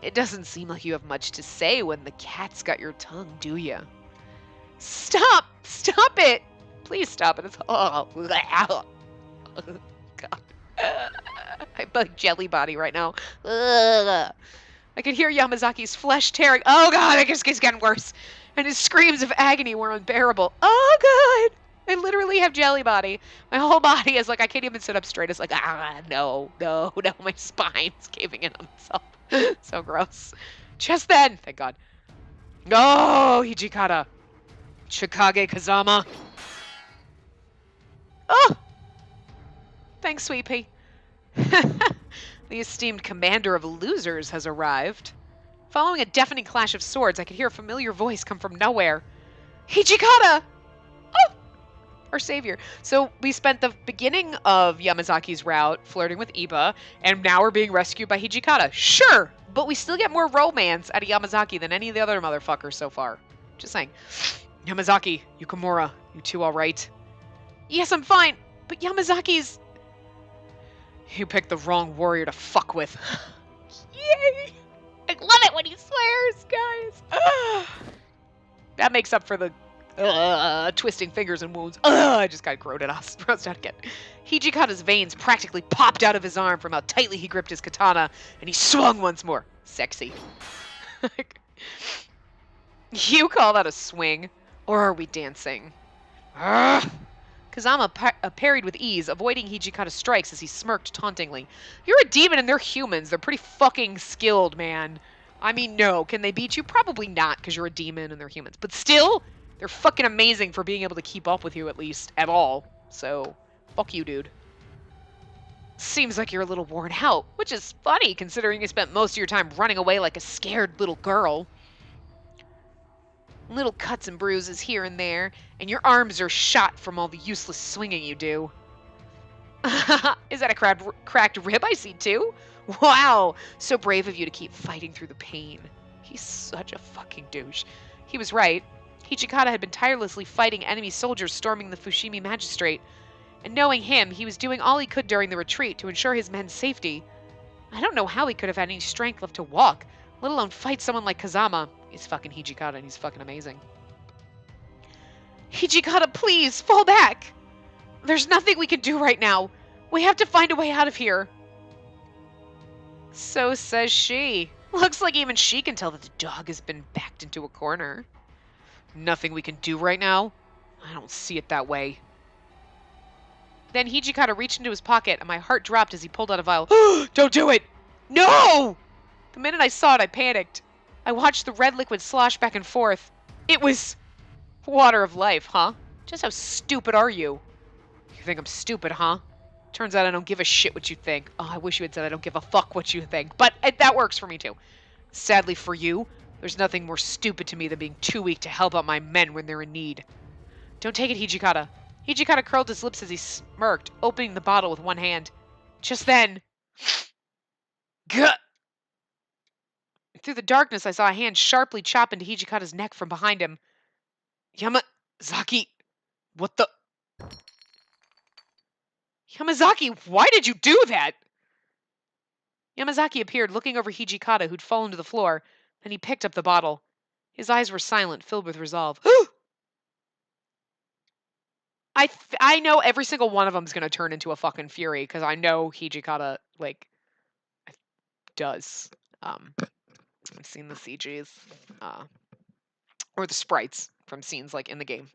It doesn't seem like you have much to say when the cat's got your tongue, do you? Stop! Stop it! Please stop it. It's God. I'm like jelly body right now. I could hear Yamazaki's flesh tearing. Oh God, it just keeps getting worse. And his screams of agony were unbearable. Oh God! I literally have jelly body. My whole body is like, I can't even sit up straight. It's like, no, my spine's caving in on itself. So gross. Just then, thank God. No, Hijikata. Chikage Kazama. Oh! Thanks, Sweet Pea. The esteemed commander of losers has arrived. Following a deafening clash of swords, I could hear a familiar voice come from nowhere. Hijikata! Oh! Our savior. So we spent the beginning of Yamazaki's route flirting with Iba, and now we're being rescued by Hijikata. Sure, but we still get more romance out of Yamazaki than any of the other motherfuckers so far. Just saying. Yamazaki, Yukimura, you two alright? Yes, I'm fine, but Yamazaki's... You picked the wrong warrior to fuck with. Yay! I love it when he swears, guys. That makes up for the twisting fingers and wounds. I just got groaned out again. Hijikata's veins practically popped out of his arm from how tightly he gripped his katana, and he swung once more. Sexy. You call that a swing? Or are we dancing? Kazama parried with ease, avoiding Hijikata's strikes as he smirked tauntingly. You're a demon and they're humans. They're pretty fucking skilled, man. I mean, no. Can they beat you? Probably not, because you're a demon and they're humans. But still, they're fucking amazing for being able to keep up with you, at least, at all. So, fuck you, dude. Seems like you're a little worn out, which is funny, considering you spent most of your time running away like a scared little girl. Little cuts and bruises here and there, and your arms are shot from all the useless swinging you do. Is that a cracked rib I see too? Wow, so brave of you to keep fighting through the pain. He's such a fucking douche. He was right. Hijikata had been tirelessly fighting enemy soldiers storming the Fushimi magistrate, and knowing him, he was doing all he could during the retreat to ensure his men's safety. I don't know how he could have had any strength left to walk, let alone fight someone like Kazama. He's fucking Hijikata and he's fucking amazing. Hijikata, please, fall back! There's nothing we can do right now. We have to find a way out of here. So says she. Looks like even she can tell that the dog has been backed into a corner. Nothing we can do right now? I don't see it that way. Then Hijikata reached into his pocket and my heart dropped as he pulled out a vial. Don't do it! No! The minute I saw it, I panicked. I watched the red liquid slosh back and forth. It was... water of life, huh? Just how stupid are you? You think I'm stupid, huh? Turns out I don't give a shit what you think. Oh, I wish you had said I don't give a fuck what you think. But that works for me, too. Sadly for you, there's nothing more stupid to me than being too weak to help out my men when they're in need. Don't take it, Hijikata. Hijikata curled his lips as he smirked, opening the bottle with one hand. Just then... Gah! Through the darkness, I saw a hand sharply chop into Hijikata's neck from behind him. Yamazaki! What the... Yamazaki, why did you do that? Yamazaki appeared, looking over Hijikata, who'd fallen to the floor. Then he picked up the bottle. His eyes were silent, filled with resolve. I know every single one of them's gonna turn into a fucking fury, because I know Hijikata, like, does. I've seen the CGs, or the sprites from scenes, like, in the game.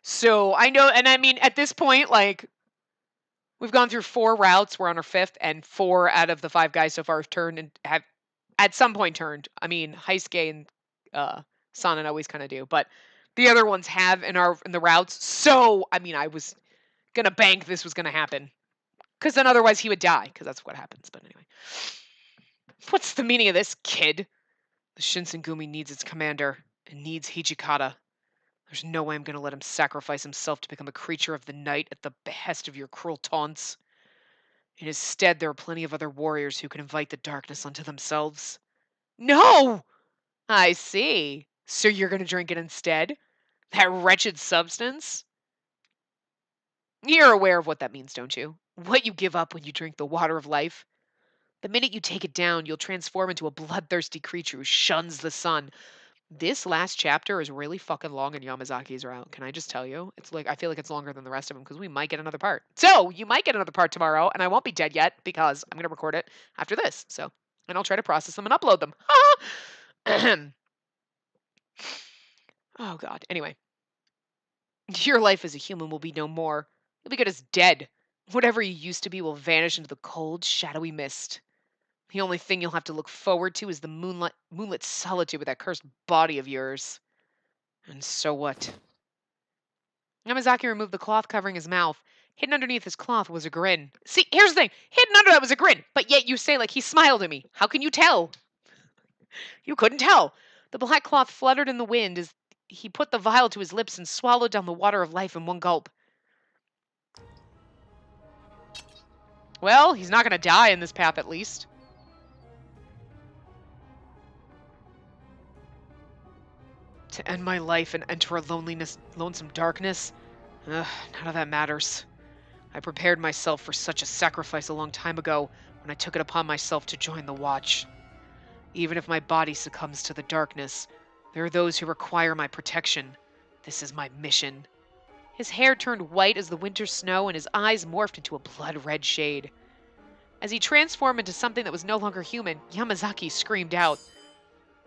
So I know, and I mean, at this point, like, we've gone through 4 routes, we're on our 5th, and 4 out of the 5 guys so far have turned and have, at some point, turned. I mean, Heisuke and, Sanan always kinda do, but the other ones have in the routes, so, I mean, I was gonna bank this was gonna happen. Because then otherwise he would die, because that's what happens, but anyway. What's the meaning of this, kid? The Shinsengumi needs its commander. It needs Hijikata. There's no way I'm going to let him sacrifice himself to become a creature of the night at the behest of your cruel taunts. In his stead, there are plenty of other warriors who can invite the darkness unto themselves. No! I see. So you're going to drink it instead? That wretched substance? You're aware of what that means, don't you? What you give up when you drink the water of life? The minute you take it down, you'll transform into a bloodthirsty creature who shuns the sun. This last chapter is really fucking long in Yamazaki's route. Can I just tell you? It's like, I feel like it's longer than the rest of them because we might get another part. So you might get another part tomorrow, and I won't be dead yet because I'm going to record it after this. So, and I'll try to process them and upload them. Oh God. Anyway, your life as a human will be no more. You'll be good as dead. Whatever you used to be will vanish into the cold, shadowy mist. The only thing you'll have to look forward to is the moonlit solitude with that cursed body of yours. And so what? Yamazaki removed the cloth covering his mouth. Hidden underneath his cloth was a grin. See, here's the thing. Hidden under that was a grin, but yet you say like he smiled at me. How can you tell? You couldn't tell. The black cloth fluttered in the wind as he put the vial to his lips and swallowed down the water of life in one gulp. Well, he's not going to die in this path at least. To end my life and enter a lonesome darkness? None of that matters. I prepared myself for such a sacrifice a long time ago when I took it upon myself to join the Watch. Even if my body succumbs to the darkness, there are those who require my protection. This is my mission. His hair turned white as the winter snow and his eyes morphed into a blood-red shade. As he transformed into something that was no longer human, Yamazaki screamed out,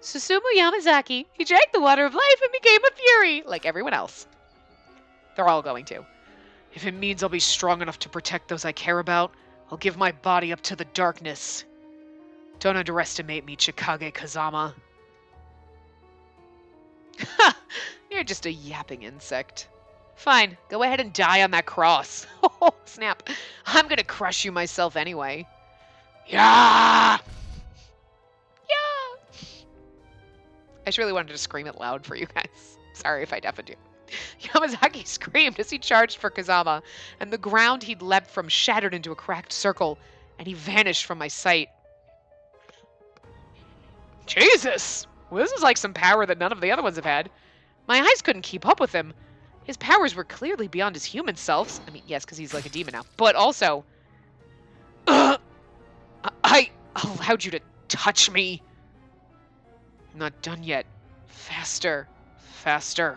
"Susumu Yamazaki, he drank the water of life and became a fury, like everyone else." They're all going to. If it means I'll be strong enough to protect those I care about, I'll give my body up to the darkness. Don't underestimate me, Chikage Kazama. Ha! You're just a yapping insect. Fine, go ahead and die on that cross. Oh, snap. I'm gonna crush you myself anyway. Yeah! I just really wanted to scream it loud for you guys. Sorry if I deafened you. Yamazaki screamed as he charged for Kazama, and the ground he'd leapt from shattered into a cracked circle, and he vanished from my sight. Jesus! Well, this is like some power that none of the other ones have had. My eyes couldn't keep up with him. His powers were clearly beyond his human selves. I mean, yes, because he's like a demon now. But also... I allowed you to touch me. I'm not done yet. Faster. Faster.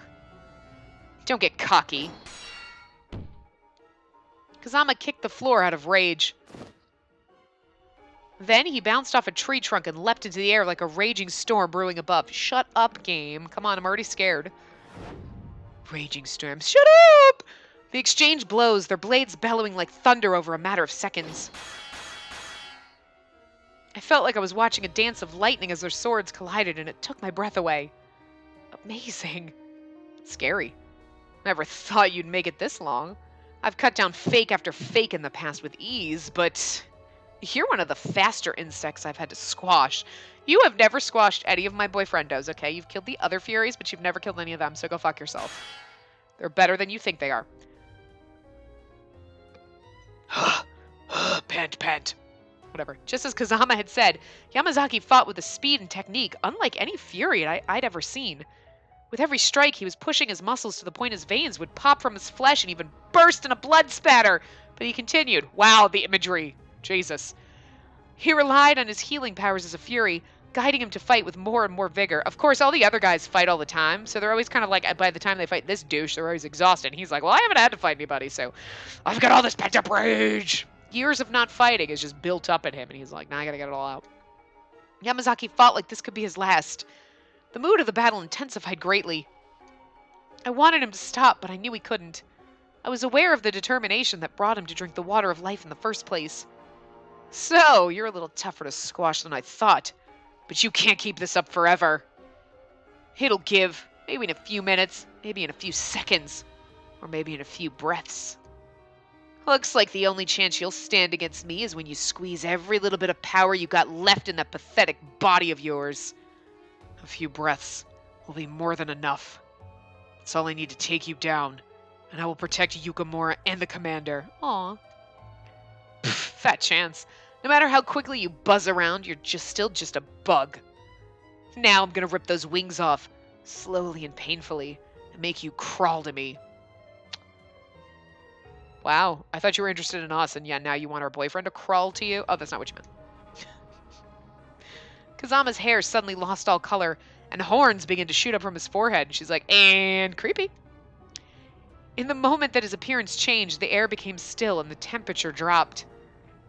Don't get cocky. Kazama kicked the floor out of rage. Then he bounced off a tree trunk and leapt into the air like a raging storm brewing above. Shut up, game. Come on, I'm already scared. Raging storm. Shut up! They exchanged blows, their blades bellowing like thunder over a matter of seconds. I felt like I was watching a dance of lightning as their swords collided, and it took my breath away. Amazing. Scary. Never thought you'd make it this long. I've cut down fake after fake in the past with ease, but you're one of the faster insects I've had to squash. You have never squashed any of my boyfriendos, okay? You've killed the other Furies, but you've never killed any of them, so go fuck yourself. They're better than you think they are. Pant, pant. Whatever. Just as Kazama had said, Yamazaki fought with a speed and technique unlike any Fury I'd ever seen. With every strike, he was pushing his muscles to the point his veins would pop from his flesh and even burst in a blood spatter. But he continued. Wow, the imagery. Jesus. He relied on his healing powers as a Fury, guiding him to fight with more and more vigor. Of course, all the other guys fight all the time, so they're always kind of like, by the time they fight this douche, they're always exhausted. And he's like, well, I haven't had to fight anybody, so I've got all this pent-up rage. Years of not fighting is just built up in him, and he's like, nah, I gotta get it all out. Yamazaki fought like this could be his last. The mood of the battle intensified greatly. I wanted him to stop, but I knew he couldn't. I was aware of the determination that brought him to drink the water of life in the first place. So, you're a little tougher to squash than I thought. But you can't keep this up forever. It'll give. Maybe in a few minutes, maybe in a few seconds, or maybe in a few breaths. Looks like the only chance you'll stand against me is when you squeeze every little bit of power you got left in that pathetic body of yours. A few breaths will be more than enough. That's all I need to take you down, and I will protect Yukimura and the commander. Aw. Fat chance. No matter how quickly you buzz around, you're still just a bug. Now I'm gonna rip those wings off, slowly and painfully, and make you crawl to me. Wow, I thought you were interested in us, and yeah, now you want our boyfriend to crawl to you? Oh, that's not what you meant. Kazama's hair suddenly lost all color, and horns began to shoot up from his forehead. And she's like, and creepy. In the moment that his appearance changed, the air became still and the temperature dropped.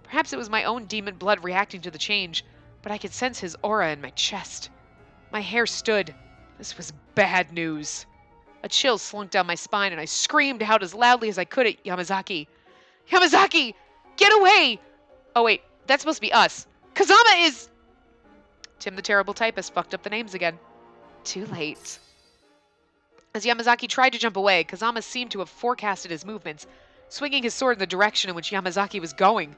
Perhaps it was my own demon blood reacting to the change, but I could sense his aura in my chest. My hair stood. This was bad news. A chill slunk down my spine, and I screamed out as loudly as I could at Yamazaki. Yamazaki! Get away! Oh wait, that's supposed to be us. Kazama is... Tim the Terrible Typist fucked up the names again. Too late. As Yamazaki tried to jump away, Kazama seemed to have forecasted his movements, swinging his sword in the direction in which Yamazaki was going.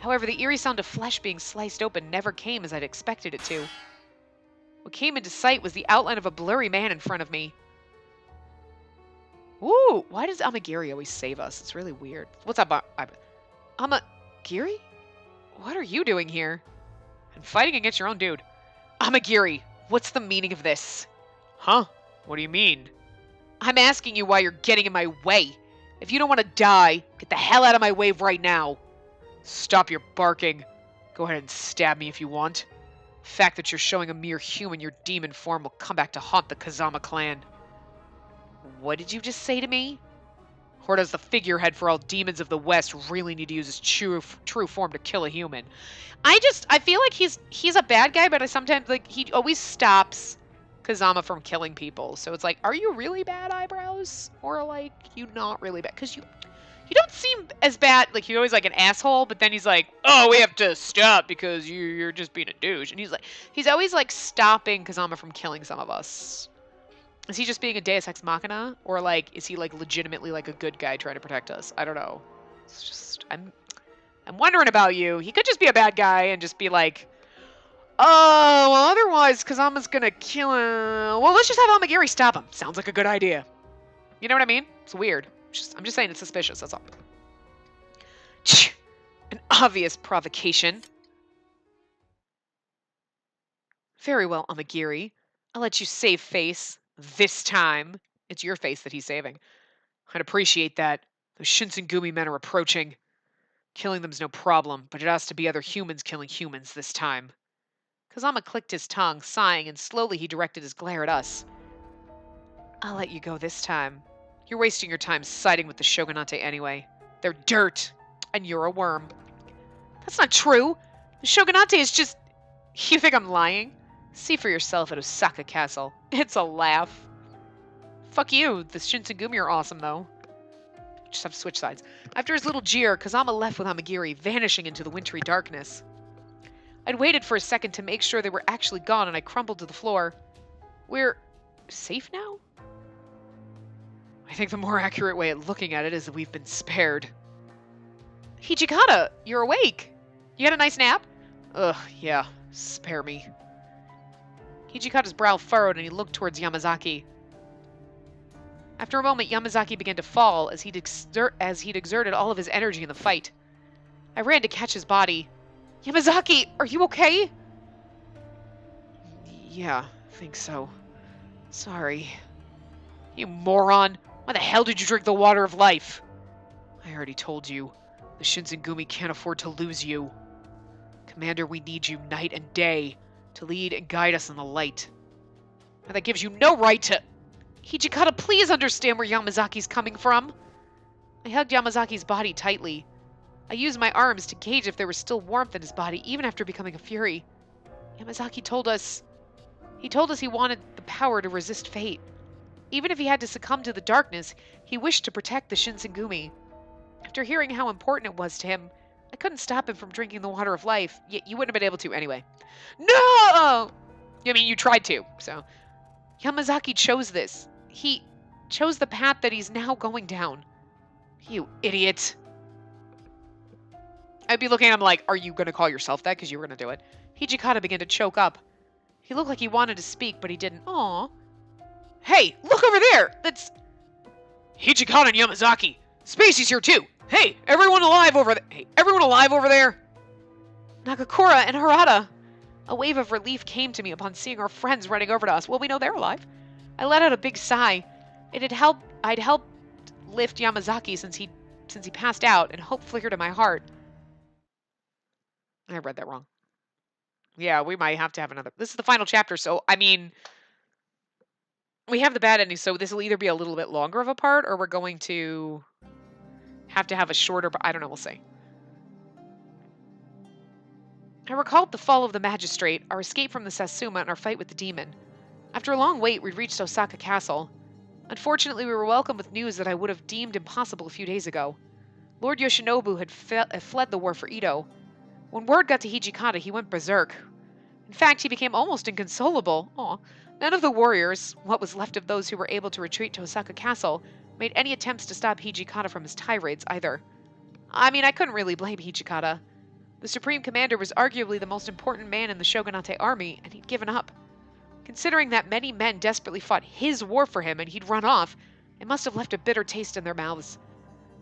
However, the eerie sound of flesh being sliced open never came as I'd expected it to. What came into sight was the outline of a blurry man in front of me. Ooh, why does Amagiri always save us? It's really weird. What's up, Amagiri? What are you doing here? I'm fighting against your own dude. Amagiri, what's the meaning of this? Huh? What do you mean? I'm asking you why you're getting in my way. If you don't want to die, get the hell out of my way right now. Stop your barking. Go ahead and stab me if you want. The fact that you're showing a mere human your demon form will come back to haunt the Kazama clan. What did you just say to me? Or does the figurehead for all demons of the West really need to use his true form to kill a human? I feel like he's a bad guy, but I sometimes, like, he always stops Kazama from killing people. So it's like, are you really bad, Eyebrows? Or, like, you not really bad? Because you don't seem as bad. Like, you're always like an asshole, but then he's like, oh, we have to stop because you're just being a douche. And he's always, like, stopping Kazama from killing some of us. Is he just being a Deus Ex Machina? Or, like, is he, like, legitimately, like, a good guy trying to protect us? I don't know. It's just, I'm wondering about you. He could just be a bad guy and just be like, oh, well, otherwise, Kazama's gonna kill him. Well, let's just have Amagiri stop him. Sounds like a good idea. You know what I mean? It's weird. I'm just saying it's suspicious, that's all. An obvious provocation. Very well, Amagiri. I'll let you save face. This time. It's your face that he's saving. I'd appreciate that. Those Shinsengumi men are approaching. Killing them's no problem, but it has to be other humans killing humans this time. Kazama clicked his tongue, sighing, and slowly he directed his glare at us. I'll let you go this time. You're wasting your time siding with the Shogunate anyway. They're dirt, and you're a worm. That's not true. The Shogunate is just... You think I'm lying? See for yourself at Osaka Castle. It's a laugh. Fuck you. The Shinsengumi are awesome, though. Just have to switch sides. After his little jeer, Kazama left with Amagiri, vanishing into the wintry darkness. I'd waited for a second to make sure they were actually gone, and I crumpled to the floor. We're safe now? I think the more accurate way of looking at it is that we've been spared. Hijikata, you're awake. You had a nice nap? Ugh, yeah. Spare me. Hijikata's brow furrowed and he looked towards Yamazaki. After a moment, Yamazaki began to fall as he'd exerted all of his energy in the fight. I ran to catch his body. Yamazaki, are you okay? Yeah, I think so. Sorry. You moron. Why the hell did you drink the water of life? I already told you. The Shinsengumi can't afford to lose you. Commander, we need you night and day. to lead and guide us in the light. And that gives you no right to... Hijikata, please understand where Yamazaki's coming from. I hugged Yamazaki's body tightly. I used my arms to gauge if there was still warmth in his body, even after becoming a fury. Yamazaki told us... He told us he wanted the power to resist fate. Even if he had to succumb to the darkness, he wished to protect the Shinsengumi. After hearing how important it was to him, I couldn't stop him from drinking the water of life. Yet you wouldn't have been able to anyway. No! I mean, you tried to, so... Yamazaki chose this. He chose the path that he's now going down. You idiot. I'd be looking at him like, are you going to call yourself that because you were going to do it? Hijikata began to choke up. He looked like he wanted to speak, but he didn't. Aw. Hey, look over there! That's... Hijikata and Yamazaki! Spacey's here too! Hey, everyone alive over there! Hey, everyone alive over there! Nagakura and Harada! A wave of relief came to me upon seeing our friends running over to us. Well, we know they're alive. I let out a big sigh. I'd helped lift Yamazaki since he passed out, and hope flickered in my heart. I read that wrong. Yeah, we might have to have another. This is the final chapter, so, I mean, we have the bad ending, so this will either be a little bit longer of a part, or we're going to have a shorter, I don't know, we'll see. I recalled the fall of the magistrate, our escape from the Satsuma, and our fight with the demon. After a long wait, we'd reached Osaka Castle. Unfortunately, we were welcomed with news that I would have deemed impossible a few days ago. Lord Yoshinobu had fled the war for Edo. When word got to Hijikata, he went berserk. In fact, he became almost inconsolable. Aw. None of the warriors, what was left of those who were able to retreat to Osaka Castle, made any attempts to stop Hijikata from his tirades either. I mean, I couldn't really blame Hijikata. The Supreme Commander was arguably the most important man in the Shogunate army, and he'd given up. Considering that many men desperately fought his war for him and he'd run off, it must have left a bitter taste in their mouths.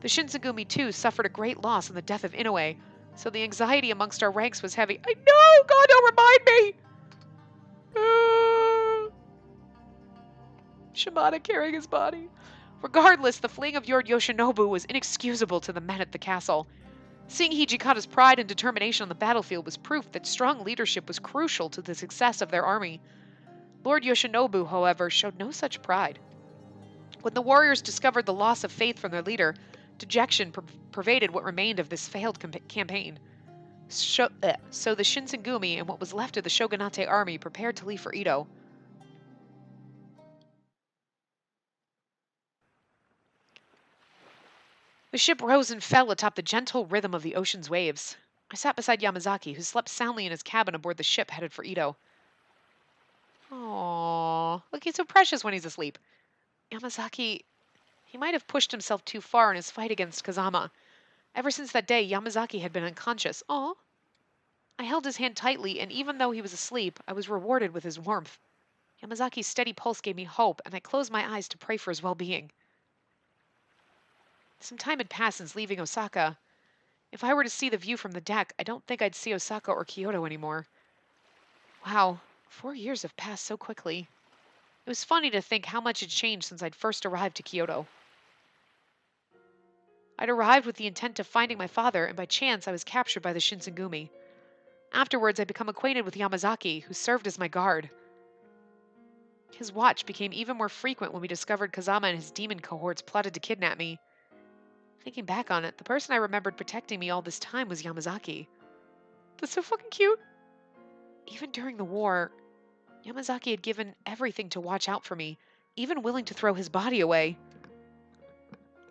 The Shinsengumi, too, suffered a great loss in the death of Inooue, so the anxiety amongst our ranks was heavy. I know! God, don't remind me! Shimada carrying his body. Regardless, the fleeing of Lord Yoshinobu was inexcusable to the men at the castle. Seeing Hijikata's pride and determination on the battlefield was proof that strong leadership was crucial to the success of their army. Lord Yoshinobu, however, showed no such pride. When the warriors discovered the loss of faith from their leader, dejection pervaded what remained of this failed campaign. So the Shinsengumi and what was left of the Shogunate army prepared to leave for Edo. The ship rose and fell atop the gentle rhythm of the ocean's waves. I sat beside Yamazaki, who slept soundly in his cabin aboard the ship headed for Edo. Aww, look, he's so precious when he's asleep. Yamazaki, he might have pushed himself too far in his fight against Kazama. Ever since that day, Yamazaki had been unconscious. Aw. I held his hand tightly, and even though he was asleep, I was rewarded with his warmth. Yamazaki's steady pulse gave me hope, and I closed my eyes to pray for his well-being. Some time had passed since leaving Osaka. If I were to see the view from the deck, I don't think I'd see Osaka or Kyoto anymore. Wow, 4 years have passed so quickly. It was funny to think how much had changed since I'd first arrived to Kyoto. I'd arrived with the intent of finding my father, and by chance I was captured by the Shinsengumi. Afterwards, I'd become acquainted with Yamazaki, who served as my guard. His watch became even more frequent when we discovered Kazama and his demon cohorts plotted to kidnap me. Thinking back on it, the person I remembered protecting me all this time was Yamazaki. That's so fucking cute. Even during the war, Yamazaki had given everything to watch out for me, even willing to throw his body away.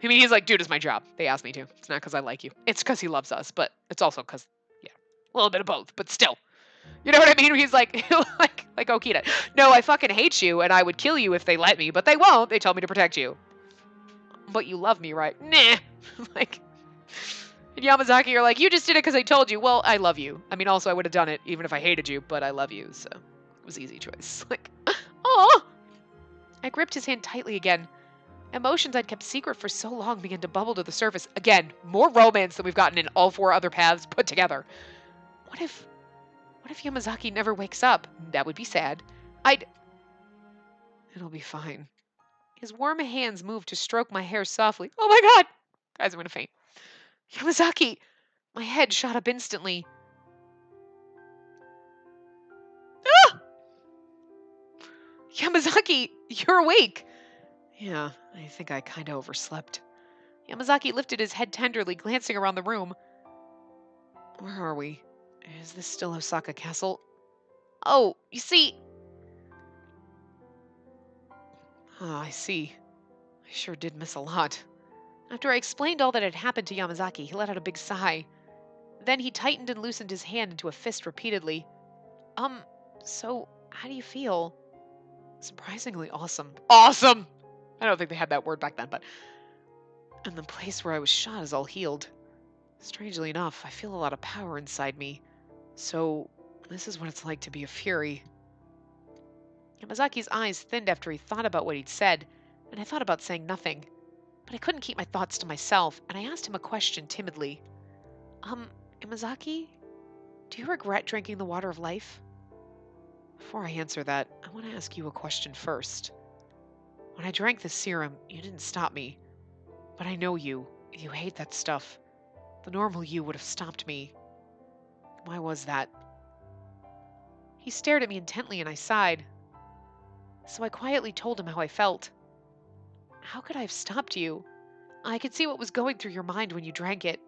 I mean, he's like, dude, it's my job. They asked me to. It's not because I like you. It's because he loves us, but it's also because, yeah, a little bit of both, but still. You know what I mean? He's like, like Okita. No, I fucking hate you, and I would kill you if they let me, but they won't. They told me to protect you. But you love me, right? Nah. Like, and Yamazaki, you're like, you just did it because I told you. Well, I love you. I mean, also, I would have done it even if I hated you, but I love you, so it was an easy choice. Like, aw! I gripped his hand tightly again. Emotions I'd kept secret for so long began to bubble to the surface. Again, more romance than we've gotten in all 4 other paths put together. What if Yamazaki never wakes up? That would be sad. It'll be fine. His warm hands moved to stroke my hair softly. Oh my god! Guys, I'm gonna faint. Yamazaki! My head shot up instantly. Yamazaki, you're awake! Yeah, I think I kinda overslept. Yamazaki lifted his head tenderly, glancing around the room. Where are we? Is this still Osaka Castle? Oh, you see... Oh, I see. I sure did miss a lot. After I explained all that had happened to Yamazaki, he let out a big sigh. Then he tightened and loosened his hand into a fist repeatedly. So, how do you feel? Surprisingly awesome. Awesome! I don't think they had that word back then, but... And the place where I was shot is all healed. Strangely enough, I feel a lot of power inside me. So, this is what it's like to be a Fury. Yamazaki's eyes thinned after he thought about what he'd said, and I thought about saying nothing. But I couldn't keep my thoughts to myself, and I asked him a question timidly. Yamazaki, do you regret drinking the water of life? Before I answer that, I want to ask you a question first. When I drank the serum, you didn't stop me. But I know you. You hate that stuff. The normal you would have stopped me. Why was that? He stared at me intently and I sighed. So I quietly told him how I felt. How could I have stopped you? I could see what was going through your mind when you drank it.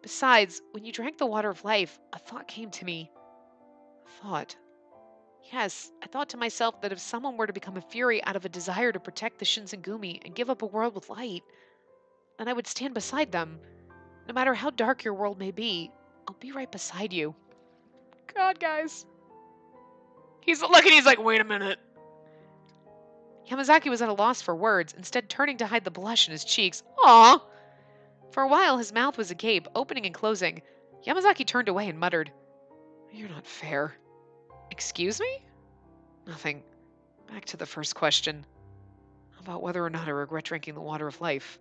Besides, when you drank the water of life, a thought came to me. A thought? Yes, I thought to myself that if someone were to become a Fury out of a desire to protect the Shinsengumi and give up a world with light, then I would stand beside them. No matter how dark your world may be, I'll be right beside you. God, guys. He's like, wait a minute. Yamazaki was at a loss for words, instead turning to hide the blush in his cheeks. Aww! For a while, his mouth was agape, opening and closing. Yamazaki turned away and muttered, You're not fair. Excuse me? Nothing. Back to the first question. About whether or not I regret drinking the water of life.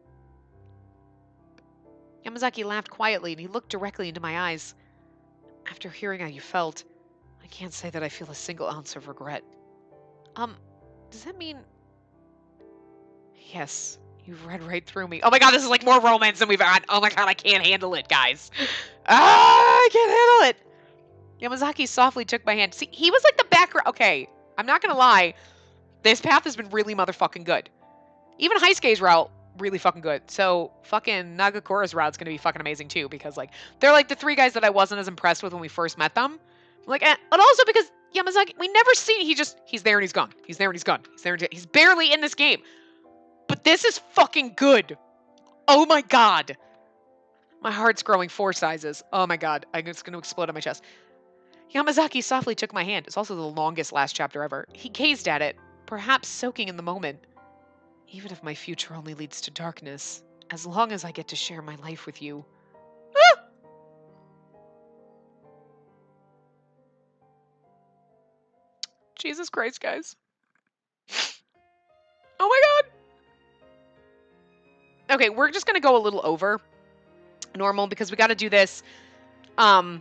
Yamazaki laughed quietly and he looked directly into my eyes. After hearing how you felt, I can't say that I feel a single ounce of regret. Does that mean... Yes, you've read right through me. Oh my god, this is like more romance than we've had. Oh my god, I can't handle it, guys. I can't handle it. Yamazaki softly took my hand. See, he was like the background. Okay, I'm not gonna lie. This path has been really motherfucking good. Even Heisuke's route, really fucking good. So, fucking Nagakura's route's gonna be fucking amazing too, because, like, they're like the three guys that I wasn't as impressed with when we first met them. Like, but also because Yamazaki, we never see, he's there and he's gone. He's there and he's gone. He's there and he's barely in this game. But this is fucking good. Oh my god. My heart's growing 4 sizes. Oh my god. It's gonna explode on my chest. Yamazaki softly took my hand. It's also the longest last chapter ever. He gazed at it, perhaps soaking in the moment. Even if my future only leads to darkness, as long as I get to share my life with you. Ah! Jesus Christ, guys. Oh my god. Okay, we're just gonna go a little over normal because we gotta do this. Because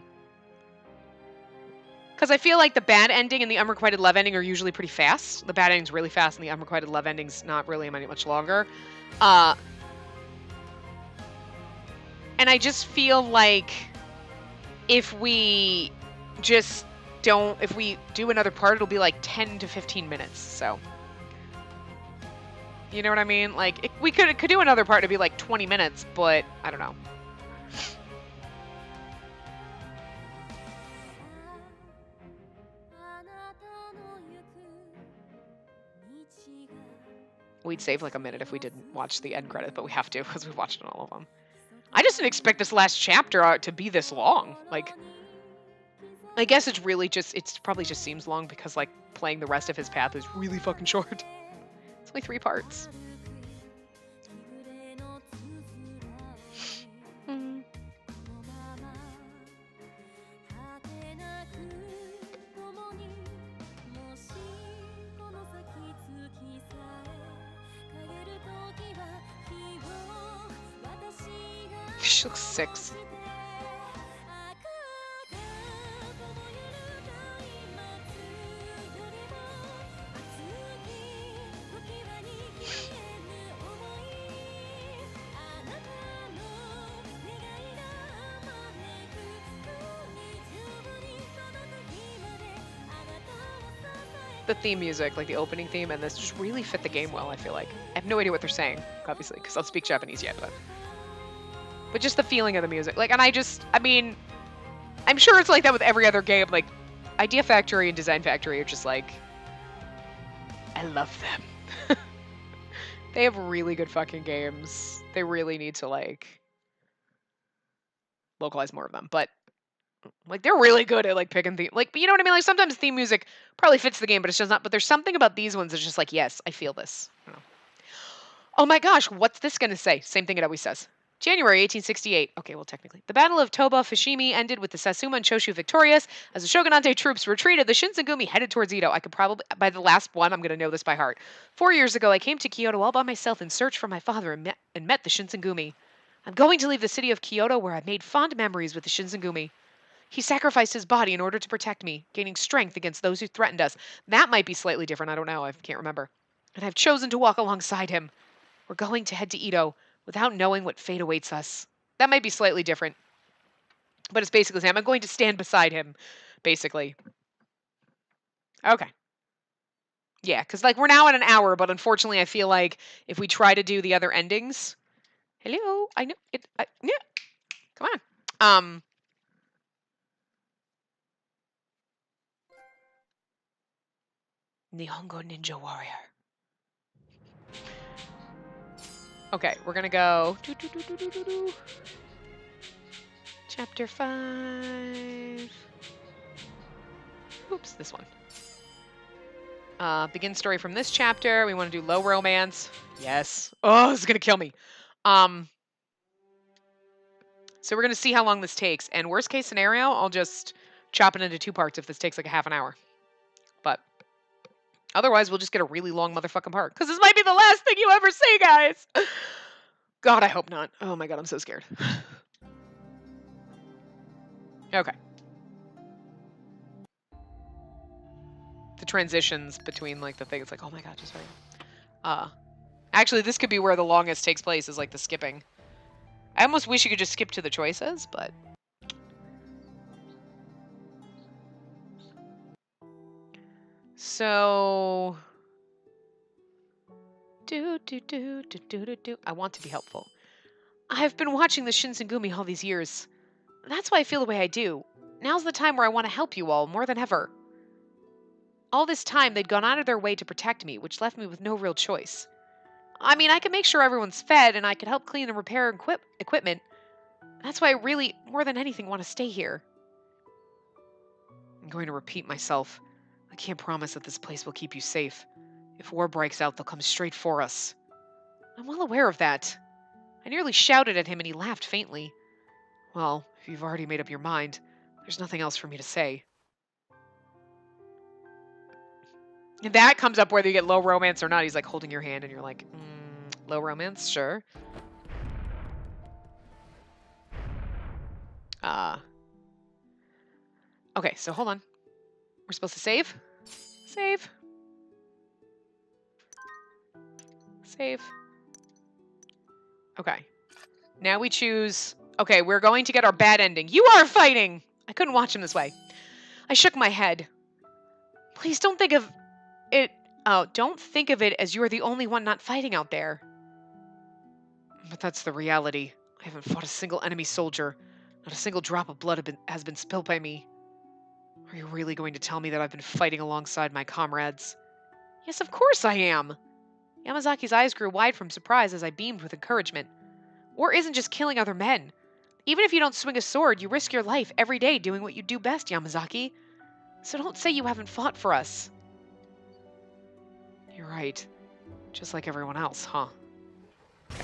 I feel like the bad ending and the unrequited love ending are usually pretty fast. The bad ending's really fast and the unrequited love ending's not really much longer. And I just feel like if we if we do another part, it'll be like 10 to 15 minutes, so. You know what I mean? Like, we could do another part, it'd be like 20 minutes, but I don't know. We'd save like a minute if we didn't watch the end credit, but we have to because we've watched all of them. I just didn't expect this last chapter to be this long. Like, I guess it's really just, it probably just seems long because like playing the rest of his path is really fucking short. It's only 3 parts. She looks 6. the theme music, like the opening theme, and this just really fit the game well, I feel like. I have no idea what they're saying, obviously, because I don't speak Japanese yet, but just the feeling of the music. Like, and I mean, I'm sure it's like that with every other game. Like, Idea Factory and Design Factory are just like, I love them. They have really good fucking games. They really need to, like, localize more of them. But, like, they're really good at, like, picking theme. Like, you know what I mean? Like, sometimes theme music probably fits the game, but it's just not. But there's something about these ones that's just like, yes, I feel this. I don't know. Oh my gosh, what's this going to say? Same thing it always says. January 1868. Okay, well, technically. The Battle of Toba Fushimi ended with the Satsuma and Choshu victorious. As the Shogunate troops retreated, the Shinsengumi headed towards Edo. I could probably, by the last one, I'm going to know this by heart. 4 years ago, I came to Kyoto all by myself in search for my father and met the Shinsengumi. I'm going to leave the city of Kyoto where I've made fond memories with the Shinsengumi. He sacrificed his body in order to protect me, gaining strength against those who threatened us. That might be slightly different. I don't know. I can't remember. And I've chosen to walk alongside him. We're going to head to Edo without knowing what fate awaits us. That might be slightly different. But it's basically saying I'm going to stand beside him, basically. Okay. Yeah, because, like, we're now at an hour, but unfortunately I feel like if we try to do the other endings... Hello? I know it... yeah. Come on. Nihongo Ninja Warrior. Okay, we're gonna go... Chapter 5... Oops, this one. Begin story from this chapter. We want to do low romance. Yes. Oh, this is gonna kill me. So we're gonna see how long this takes. And worst case scenario, I'll just chop it into 2 parts if this takes like a half an hour. But otherwise, we'll just get a really long motherfucking part. Because this might be the last thing you ever see, guys. God, I hope not. Oh my god, I'm so scared. Okay. The transitions between, like, the thing. It's like, oh my god, just hurry. Actually, this could be where the longest takes place, is like the skipping. I almost wish you could just skip to the choices, but... So... I want to be helpful. I've been watching the Shinsengumi all these years. That's why I feel the way I do. Now's the time where I want to help you all more than ever. All this time, they'd gone out of their way to protect me, which left me with no real choice. I mean, I can make sure everyone's fed, and I can help clean and repair equipment. That's why I really, more than anything, want to stay here. I'm going to repeat myself. I can't promise that this place will keep you safe. If war breaks out, they'll come straight for us. I'm well aware of that. I nearly shouted at him, and he laughed faintly. Well, if you've already made up your mind, there's nothing else for me to say. And that comes up whether you get low romance or not. He's like holding your hand, and you're like, low romance? Sure. Okay, so hold on. We're supposed to save? Save. Save. Okay. Now we choose... Okay, we're going to get our bad ending. You are fighting! I couldn't watch him this way. I shook my head. Please don't think of it... Oh, don't think of it as you're the only one not fighting out there. But that's the reality. I haven't fought a single enemy soldier. Not a single drop of blood has been spilled by me. Are you really going to tell me that I've been fighting alongside my comrades? Yes, of course I am. Yamazaki's eyes grew wide from surprise as I beamed with encouragement. War isn't just killing other men. Even if you don't swing a sword, you risk your life every day doing what you do best, Yamazaki. So don't say you haven't fought for us. You're right. Just like everyone else, huh? Okay.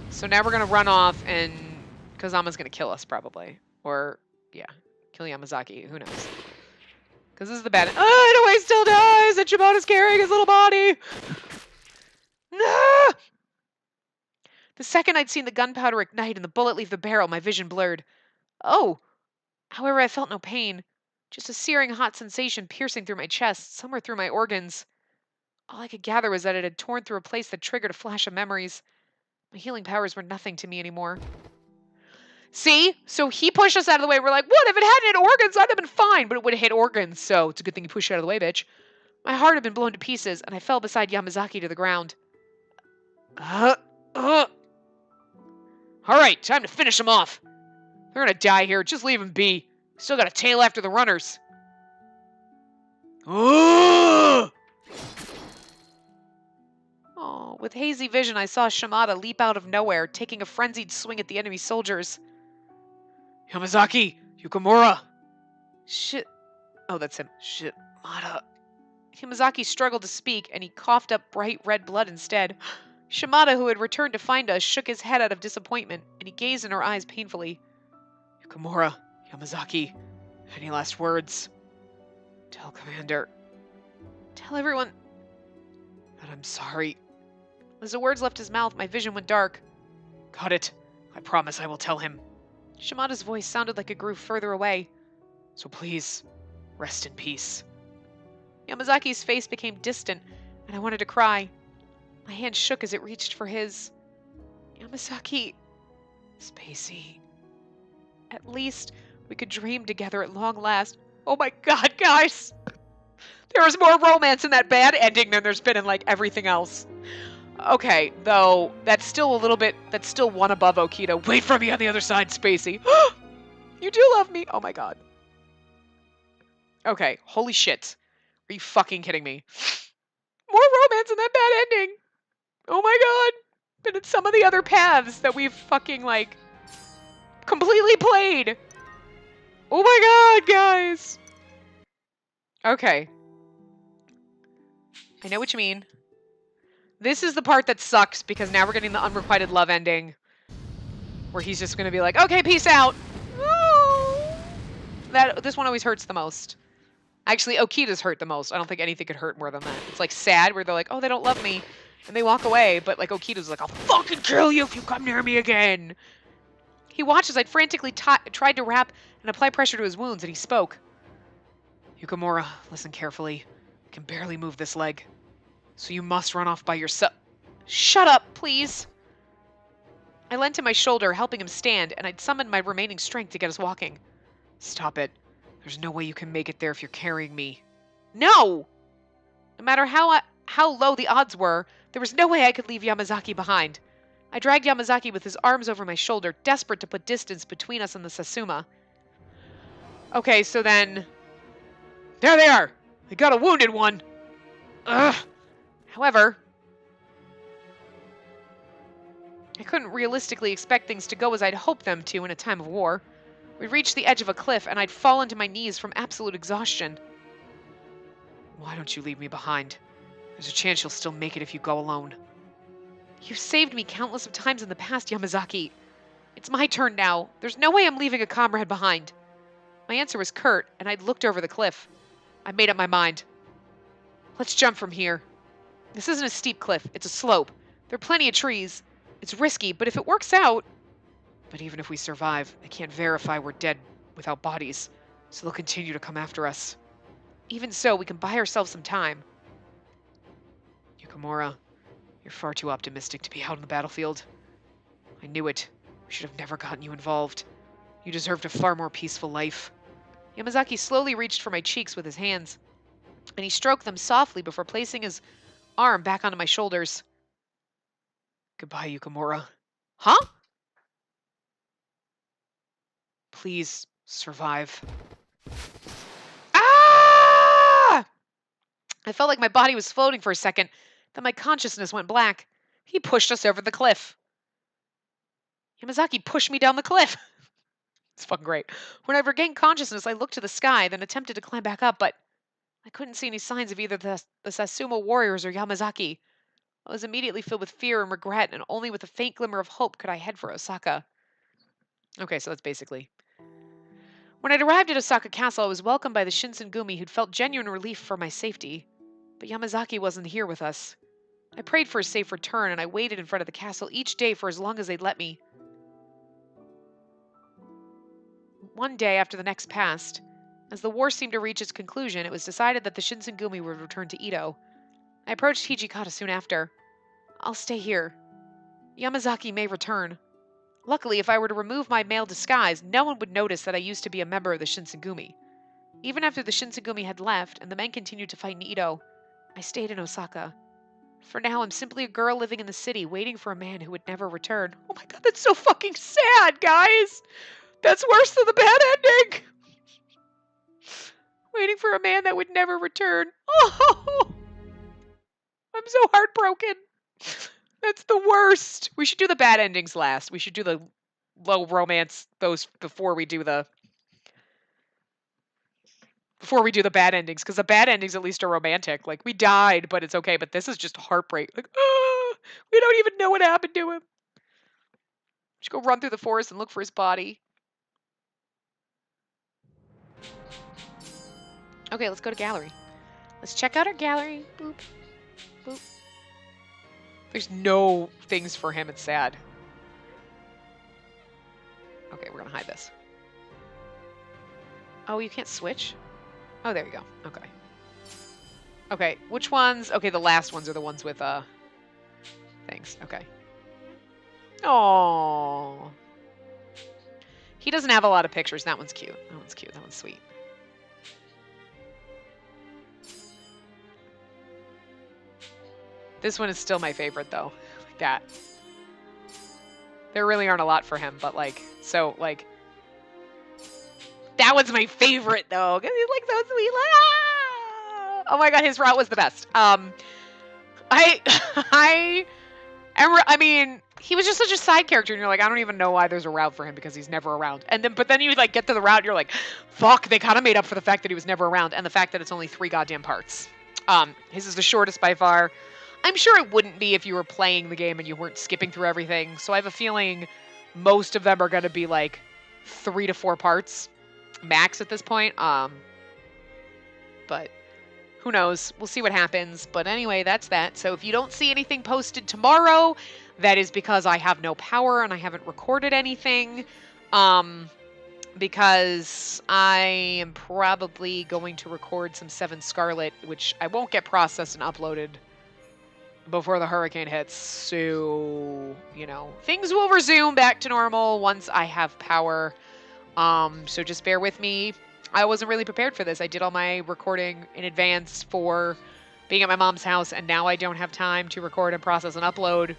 So now we're going to run off, and Kazama's going to kill us, probably. Or, yeah, kill Yamazaki. Who knows? Because this is the bad... Oh, Inooue still dies, and Shibata's carrying his little body! No! The second I'd seen the gunpowder ignite and the bullet leave the barrel, my vision blurred. Oh! However, I felt no pain. Just a searing hot sensation piercing through my chest, somewhere through my organs. All I could gather was that it had torn through a place that triggered a flash of memories. My healing powers were nothing to me anymore. See? So he pushed us out of the way. We're like, what? If it hadn't hit organs, I'd have been fine. But it would have hit organs, so it's a good thing you pushed it out of the way, bitch. My heart had been blown to pieces, and I fell beside Yamazaki to the ground. Alright, time to finish them off. They're gonna die here. Just leave them be. Still got a tail after the runners. Oh, with hazy vision, I saw Shimada leap out of nowhere, taking a frenzied swing at the enemy soldiers. Yamazaki! Yukimura! Shit. Oh, that's him. Shimada. Yamazaki struggled to speak, and he coughed up bright red blood instead. Shimada, who had returned to find us, shook his head out of disappointment, and he gazed in her eyes painfully. Yukimura, Yamazaki, any last words? Tell Commander. Tell everyone that I'm sorry. As the words left his mouth, my vision went dark. Got it. I promise I will tell him. Shimada's voice sounded like it grew further away. So please, rest in peace. Yamazaki's face became distant, and I wanted to cry. My hand shook as it reached for his. Yamazaki. Spacey. At least we could dream together at long last. Oh my god, guys! There was more romance in that bad ending than there's been in, like, everything else. Okay, though, that's still one above Okita. Wait for me on the other side, Spacey. You do love me! Oh my god. Okay, holy shit. Are you fucking kidding me? More romance in that bad ending! Oh my god! But it's some of the other paths that we've fucking, like, completely played! Oh my god, guys! Okay. I know what you mean. This is the part that sucks, because now we're getting the unrequited love ending. Where he's just gonna be like, okay, peace out! Oh. This one always hurts the most. Actually, Okita's hurt the most. I don't think anything could hurt more than that. It's like sad, where they're like, oh, they don't love me. And they walk away, but like Okita's like, I'll fucking kill you if you come near me again! He watched as I frantically tried to wrap and apply pressure to his wounds, and he spoke. Yukimura, listen carefully. I can barely move this leg. So you must run off by yourself. Shut up, please! I leant to my shoulder, helping him stand, and I'd summoned my remaining strength to get us walking. Stop it. There's no way you can make it there if you're carrying me. No! No matter how low the odds were, there was no way I could leave Yamazaki behind. I dragged Yamazaki with his arms over my shoulder, desperate to put distance between us and the Satsuma. Okay, so then... There they are! They got a wounded one! Ugh! However... I couldn't realistically expect things to go as I'd hoped them to in a time of war. We'd reached the edge of a cliff, and I'd fallen to my knees from absolute exhaustion. Why don't you leave me behind? There's a chance you'll still make it if you go alone. You've saved me countless of times in the past, Yamazaki. It's my turn now. There's no way I'm leaving a comrade behind. My answer was curt, and I'd looked over the cliff. I made up my mind. Let's jump from here. This isn't a steep cliff. It's a slope. There are plenty of trees. It's risky, but if it works out... But even if we survive, I can't verify we're dead without bodies, so they'll continue to come after us. Even so, we can buy ourselves some time. Yukimura, you're far too optimistic to be out on the battlefield. I knew it. We should have never gotten you involved. You deserved a far more peaceful life. Yamazaki slowly reached for my cheeks with his hands, and he stroked them softly before placing his arm back onto my shoulders. Goodbye, Yukimura. Huh? Please survive. Ah! I felt like my body was floating for a second, then my consciousness went black. He pushed us over the cliff. Yamazaki pushed me down the cliff. It's fucking great. When I regained consciousness, I looked to the sky, then attempted to climb back up, but I couldn't see any signs of either the Satsuma warriors or Yamazaki. I was immediately filled with fear and regret, and only with a faint glimmer of hope could I head for Osaka. Okay, so that's basically... When I'd arrived at Osaka Castle, I was welcomed by the Shinsengumi who'd felt genuine relief for my safety. But Yamazaki wasn't here with us. I prayed for a safe return, and I waited in front of the castle each day for as long as they'd let me. One day after the next passed, as the war seemed to reach its conclusion, it was decided that the Shinsengumi would return to Edo. I approached Hijikata soon after. I'll stay here. Yamazaki may return. Luckily, if I were to remove my male disguise, no one would notice that I used to be a member of the Shinsengumi. Even after the Shinsengumi had left and the men continued to fight in Ito, I stayed in Osaka. For now, I'm simply a girl living in the city, waiting for a man who would never return. Oh my god, that's so fucking sad, guys! That's worse than the bad ending! Waiting for a man that would never return. Oh! I'm so heartbroken. That's the worst. We should do the bad endings last. We should do the low romance those before we do the bad endings, because the bad endings at least are romantic. Like, we died, but it's okay. But this is just heartbreak. Like, we don't even know what happened to him. Just go run through the forest and look for his body. Okay, let's go to gallery. Let's check out our gallery. Boop. Boop. There's no things for him. It's sad. Okay, we're gonna hide this. Oh, you can't switch? Oh, there you go. Okay. Okay, which ones? Okay, the last ones are the ones with, things. Okay. Oh. He doesn't have a lot of pictures. That one's cute. That one's cute. That one's sweet. This one is still my favorite, though. Like that. There really aren't a lot for him, but, like, so, like... That one's my favorite, though, because he's, like, so sweet. Like, ah! Oh my god, his route was the best. I mean, he was just such a side character, and you're like, I don't even know why there's a route for him, because he's never around. But then you, like, get to the route, and you're like, fuck, they kind of made up for the fact that he was never around, and the fact that it's only 3 goddamn parts. His is the shortest by far. I'm sure it wouldn't be if you were playing the game and you weren't skipping through everything, so I have a feeling most of them are going to be, like, 3 to 4 parts max at this point. But who knows? We'll see what happens. But anyway, that's that. So if you don't see anything posted tomorrow, that is because I have no power and I haven't recorded anything. Because I am probably going to record some 7 Scarlet, which I won't get processed and uploaded before the hurricane hits. So, you know, things will resume back to normal once I have power. So just bear with me. I wasn't really prepared for this. I did all my recording in advance for being at my mom's house, and now I don't have time to record and process and upload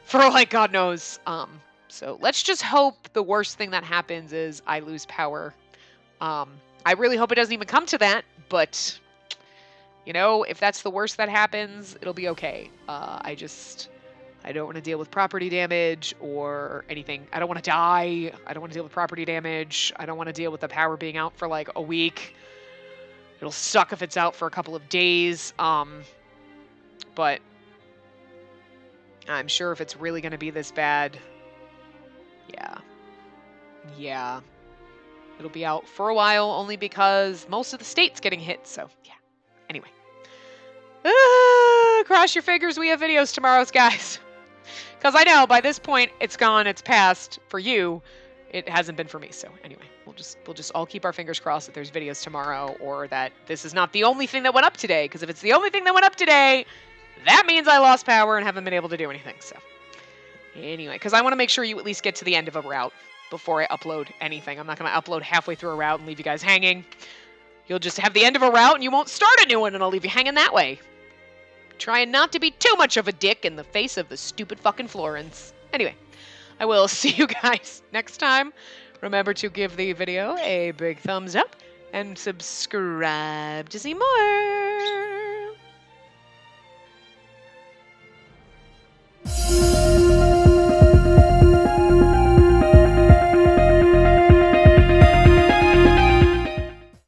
for, like, God knows. So let's just hope the worst thing that happens is I lose power. I really hope it doesn't even come to that, but, you know, if that's the worst that happens, it'll be okay. I don't want to deal with property damage or anything. I don't want to die. I don't want to deal with property damage. I don't want to deal with the power being out for, like, a week. It'll suck if it's out for a couple of days. But I'm sure if it's really going to be this bad, yeah, it'll be out for a while, only because most of the state's getting hit. So yeah. Anyway, cross your fingers. We have videos tomorrow, guys. Because I know by this point it's gone, it's past for you. It hasn't been for me. So anyway, we'll just all keep our fingers crossed that there's videos tomorrow, or that this is not the only thing that went up today. Because if it's the only thing that went up today, that means I lost power and haven't been able to do anything. So anyway, because I want to make sure you at least get to the end of a route before I upload anything. I'm not going to upload halfway through a route and leave you guys hanging. You'll just have the end of a route and you won't start a new one, and I'll leave you hanging that way. Trying not to be too much of a dick in the face of the stupid fucking Florence. Anyway, I will see you guys next time. Remember to give the video a big thumbs up and subscribe to see more.